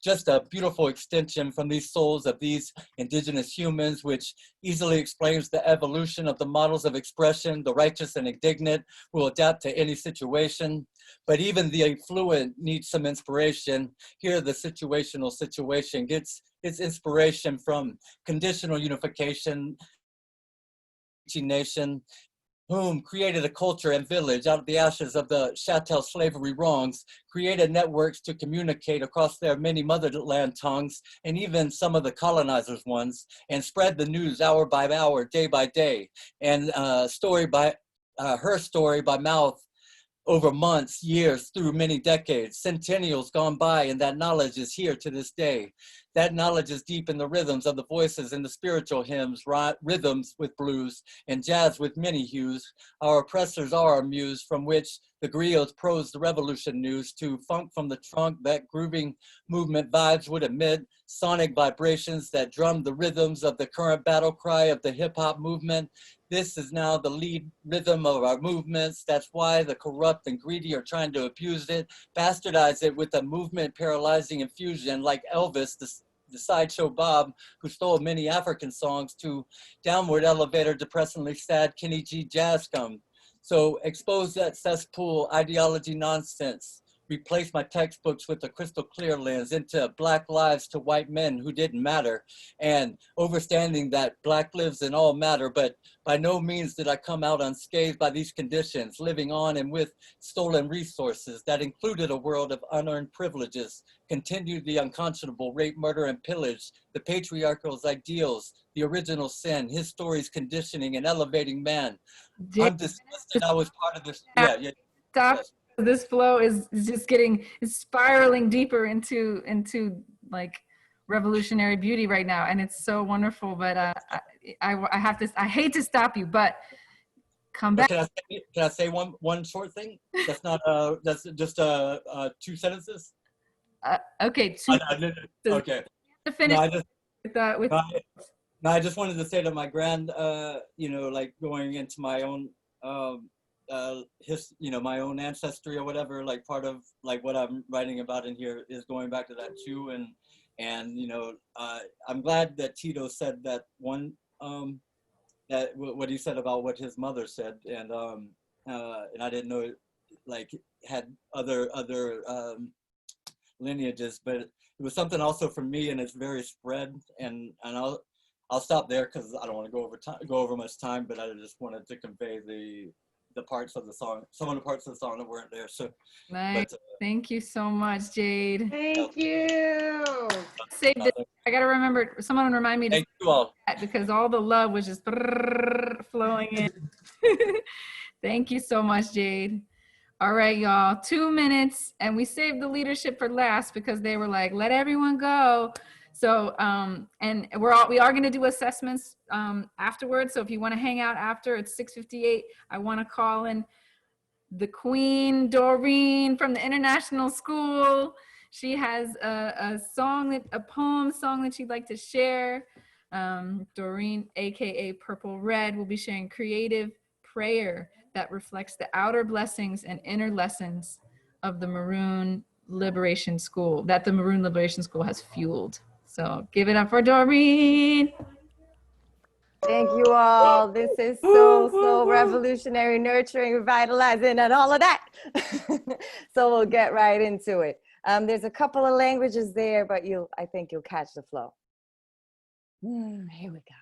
just a beautiful extension from these souls of these indigenous humans, which easily explains the evolution of the models of expression. The righteous and indignant will adapt to any situation, but even the affluent needs some inspiration. Here, the situational situation gets its inspiration from conditional unification, nation, whom created a culture and village out of the ashes of the chattel slavery wrongs, created networks to communicate across their many motherland tongues, and even some of the colonizers' ones, and spread the news hour by hour, day by day, and her story by mouth over months, years, through many decades, centennials gone by, and that knowledge is here to this day. That knowledge is deep in the rhythms of the voices in the spiritual hymns, rhythms with blues and jazz with many hues. Our oppressors are our muse, from which the griots prose the revolution news, to funk from the trunk that grooving movement vibes would emit, sonic vibrations that drum the rhythms of the current battle cry of the hip hop movement. This is now the lead rhythm of our movements. That's why the corrupt and greedy are trying to abuse it, bastardize it with a movement paralyzing infusion like Elvis, the sideshow Bob, who stole many African songs, to downward elevator, depressingly sad Kenny G jazz come. So expose that cesspool ideology nonsense. Replace my textbooks with a crystal clear lens into black lives to white men who didn't matter, and understanding that black lives in all matter, but by no means did I come out unscathed by these conditions, living on and with stolen resources that included a world of unearned privileges, continued the unconscionable rape, murder, and pillage, the patriarchal's ideals, the original sin, his stories conditioning and elevating man. I'm disgusted I was part of this. Yeah. Stop. This flow is just getting, is spiraling deeper into like revolutionary beauty right now, and it's so wonderful. But I have to, I hate to stop you, but come back. Can I say one short thing? That's not that's just 2 sentences. Okay. Okay. To finish. No, I just wanted to say that my grand, like going into my own my own ancestry or whatever, like part of like what I'm writing about in here is going back to that too. And I'm glad that Tito said that one, that what he said about what his mother said. And I didn't know it like had other lineages, but it was something also for me, and it's very spread. And I'll stop there because I don't want to go over much time, but I just wanted to convey the parts of the song, some of the parts of the song that weren't there. So, nice. Thank you so much, Jade. Thank you. Save this. I gotta remember. Someone remind me to thank you all, because all the love was just flowing in. Thank you so much, Jade. All right, y'all. 2 minutes, and we saved the leadership for last because they were like, "Let everyone go." So, and we are going to do assessments afterwards. So if you want to hang out after, it's 6:58. I want to call in the Queen, Doreen from the International School. She has a poem song that she'd like to share. Doreen, AKA Purple Red, will be sharing creative prayer that reflects the outer blessings and inner lessons of the Maroon Liberation School, that the Maroon Liberation School has fueled. So give it up for Doreen. Thank you all. This is so revolutionary, nurturing, revitalizing, and all of that. So we'll get right into it. There's a couple of languages there, but I think you'll catch the flow. Here we go.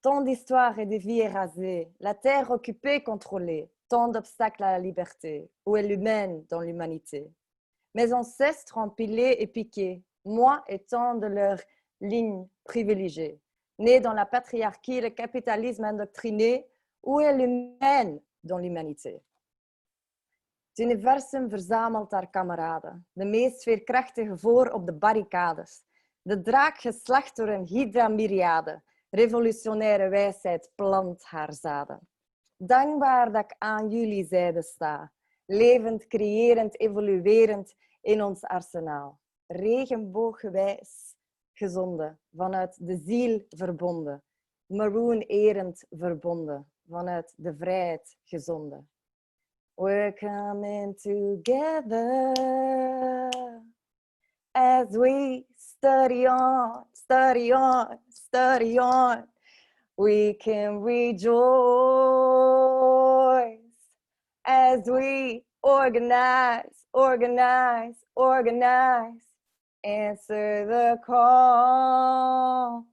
Tant d'histoires et de vies érasées, la terre occupée, contrôlée, tant d'obstacles à la liberté. Où est l'humaine dans l'humanité? Mes ancêtres empilés et piqués, moi étant de leur ligne privilégiée. Nés dans la patriarchie, le capitalisme indoctriné, où est l'humaine dans l'humanité? Het universum verzamelt haar kameraden, de meest veerkrachtige voor op de barricades. De draak geslacht door een hydra-myriade, revolutionaire wijsheid plant haar zaden. Dankbaar dat ik aan jullie zijde sta, levend, creërend, evoluerend in ons arsenaal. Regenbooggewijs gezonden, vanuit de ziel verbonden. Maroon erend verbonden, vanuit de vrijheid gezonden. We're coming together as we study on, study on, study on. We can rejoice as we organize, organize, organize. Answer the call.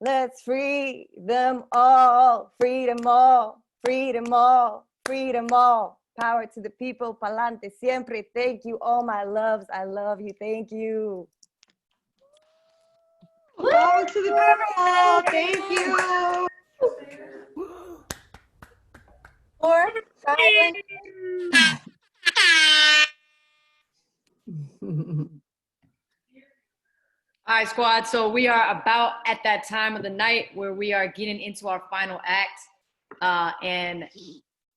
Let's free them all, freedom all, freedom all, freedom all. Power to the people, pa'lante siempre. Thank you, all my loves. I love you. Thank you. Power to the people. Thank you. 4, 5, All right, squad. So we are about at that time of the night where we are getting into our final act. And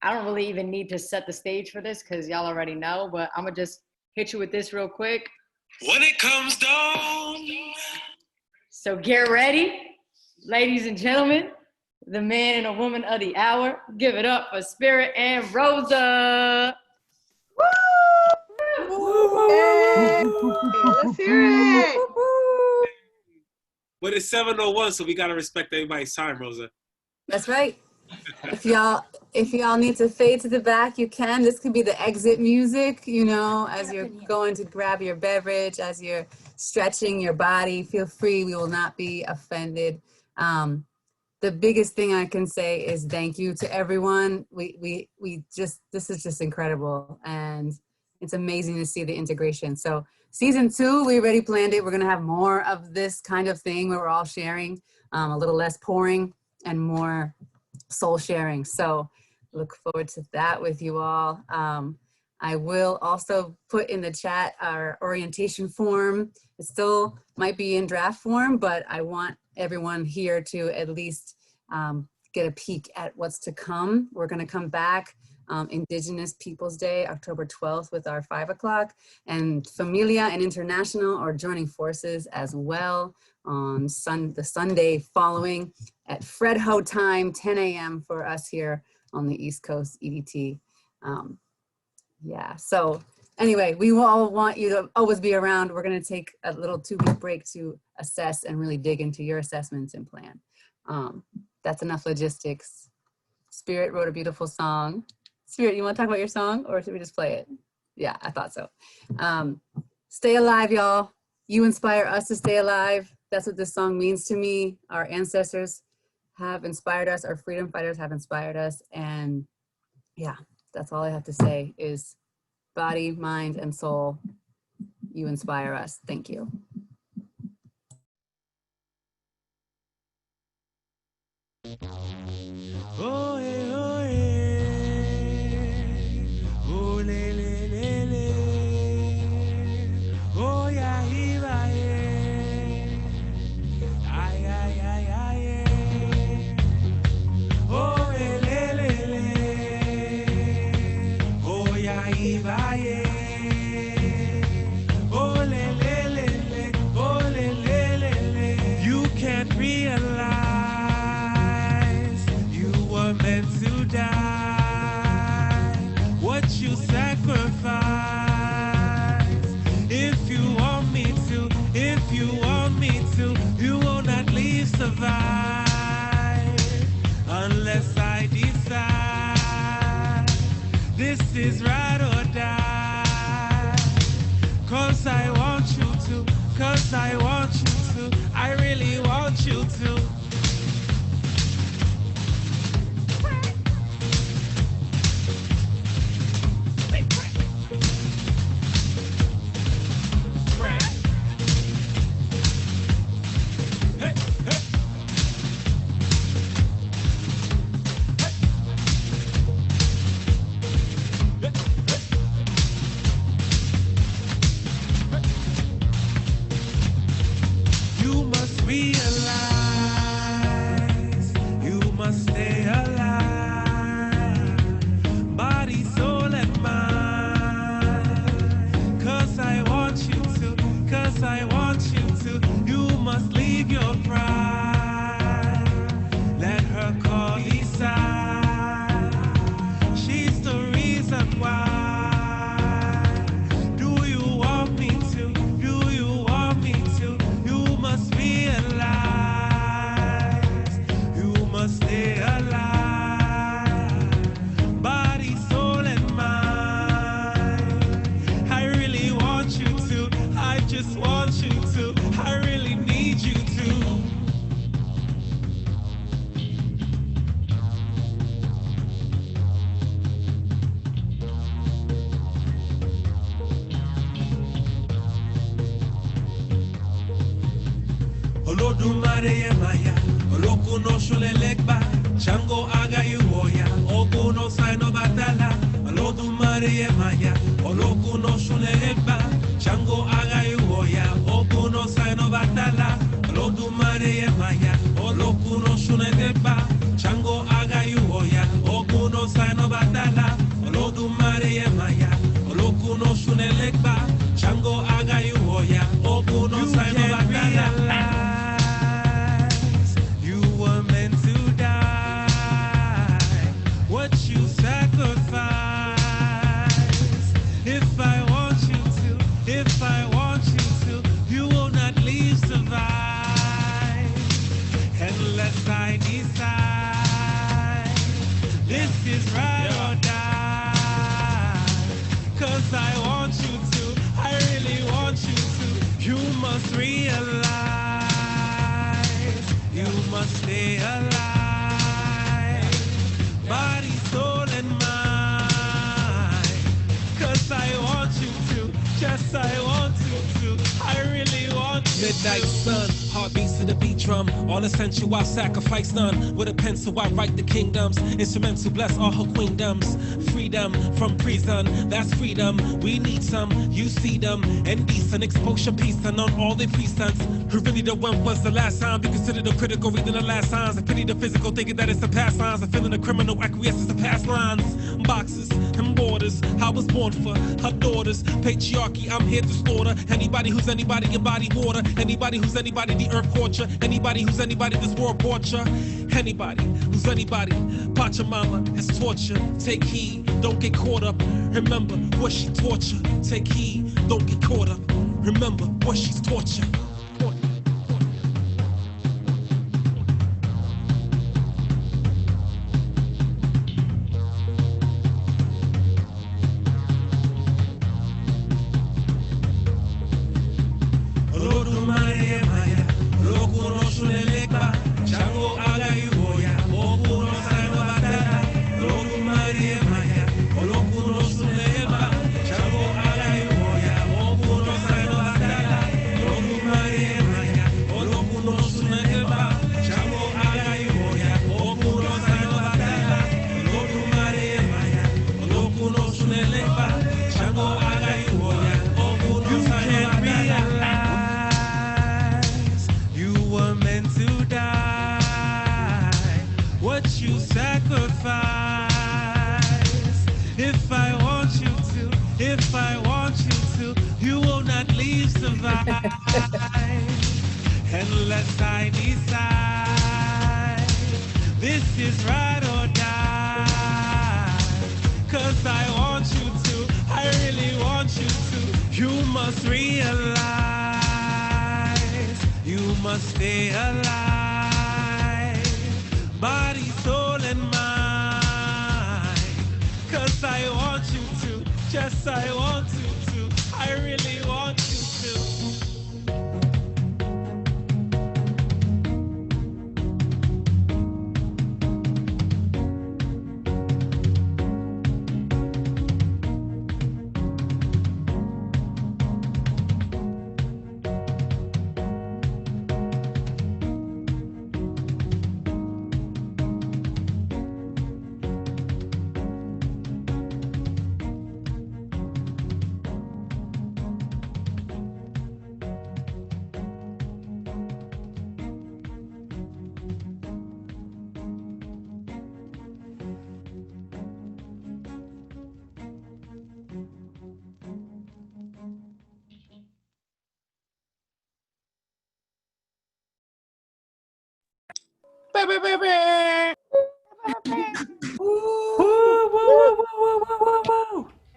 I don't really even need to set the stage for this because y'all already know, but I'm gonna just hit you with this real quick. When it comes down. So get ready, ladies and gentlemen, the man and a woman of the hour. Give it up for Spirit and Rosa. Hey, let's hear it. But it's 7:01, so we gotta respect everybody's time, Rosa. That's right. If y'all need to fade to the back, you can. This could be the exit music, you know, as you're going to grab your beverage, as you're stretching your body. Feel free. We will not be offended. The biggest thing I can say is thank you to everyone. We just, this is just incredible, and it's amazing to see the integration. So season 2, we already planned it. We're gonna have more of this kind of thing where we're all sharing, a little less pouring and more soul sharing. So look forward to that with you all. I will also put in the chat our orientation form. It still might be in draft form, but I want everyone here to at least get a peek at what's to come. We're gonna come back Indigenous Peoples Day, October 12th with our 5 o'clock, and Familia and International are joining forces as well on the Sunday following at Fred Ho time, 10 a.m. for us here on the East Coast EDT. Yeah, so anyway, we will all want you to always be around. We're gonna take a little 2-week break to assess and really dig into your assessments and plan. That's enough logistics. Spirit wrote a beautiful song. Spirit, you wanna talk about your song or should we just play it? Yeah, I thought so. Stay alive, y'all. You inspire us to stay alive. That's what this song means to me. Our ancestors have inspired us. Our freedom fighters have inspired us. And yeah, that's all I have to say is body, mind, and soul, you inspire us. Thank you. Oh, hey, oh, hey. Oh, le, le, le, le. Oh, yeah, yeah, yeah. Ay, ay, ay, ay, ay. Oh, le, le, le, le. Oh, yeah, yeah, yeah. Oh, le, le, le, le. Oh, le, le, le, le. You can't realize you were meant to die. What you sacrifice. If you want me to, if you want me to, you will not leave survive unless I decide this is right or die. 'Cause I want you to, 'cause I want you to, I really want you to. You must realize you must stay alive, body, soul, and mind. 'Cause I want you to, 'cause I want you to. You must leave your pride. Let her call beside. She's the reason why. Do you want me to? Do you want me to? You must realize you must stay alive, body, soul, and mind. I really want you to, I just want you to, I really need you to. Olodumare yemaya, olokuno shulelekba, chango aga yuoya, okuno saino batala. Olodumare yemaya, olokuno shulelekba, chango aga yuoya, okuno saino batala. shune lekba, chango aga yuoya, oku no saino batala. You were meant to die, what you sacrifice. If I want you to, if I want you to, you will not leave survive. Unless I decide, this is right or die. Cause I want you to, I really want you to. You must realize, you must stay alive. Body, soul, and mind. Cause I want you to, just I want you to, I really want you. Midnight sun, heartbeats to the beat drum. All essential, I sacrifice none. With a pencil, I write the kingdoms. Instrumental, bless all her queendoms. Freedom from prison, that's freedom. We need some, you see them. Indecent exposure, peace, and on all their presents. Who really the one was the last time? Be considered a critical, reading the last signs. I pity the physical, thinking that it's the past signs. I'm feeling the criminal acquiescence of past lines. Boxes and borders, I was born for her daughters. Patriarchy, I'm here to slaughter anybody who's anybody in body water. Anybody who's anybody, the earth torture. Anybody who's anybody, this world torture. Anybody who's anybody, Pachamama has torture. Take heed, don't get caught up. Remember what she tortured. Take heed, don't get caught up. Remember what she's tortured. Unless I decide, this is right or die. Cause I want you to, I really want you to. You must realize, you must stay alive. Body, soul, and mind. Cause I want you to, just I want you to, I really want you to.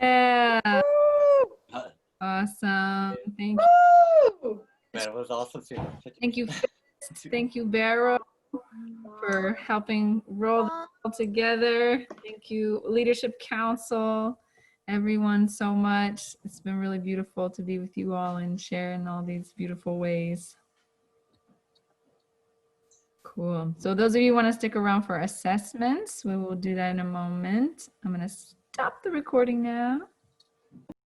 Yeah. Awesome. Thank you. Man, it was awesome seeing you. Thank you, Fitz. Thank you, Barrow, for helping roll this all together. Thank you, Leadership Council, everyone so much. It's been really beautiful to be with you all and share in all these beautiful ways. Cool. So those of you who want to stick around for assessments, we will do that in a moment. I'm going to stop the recording now.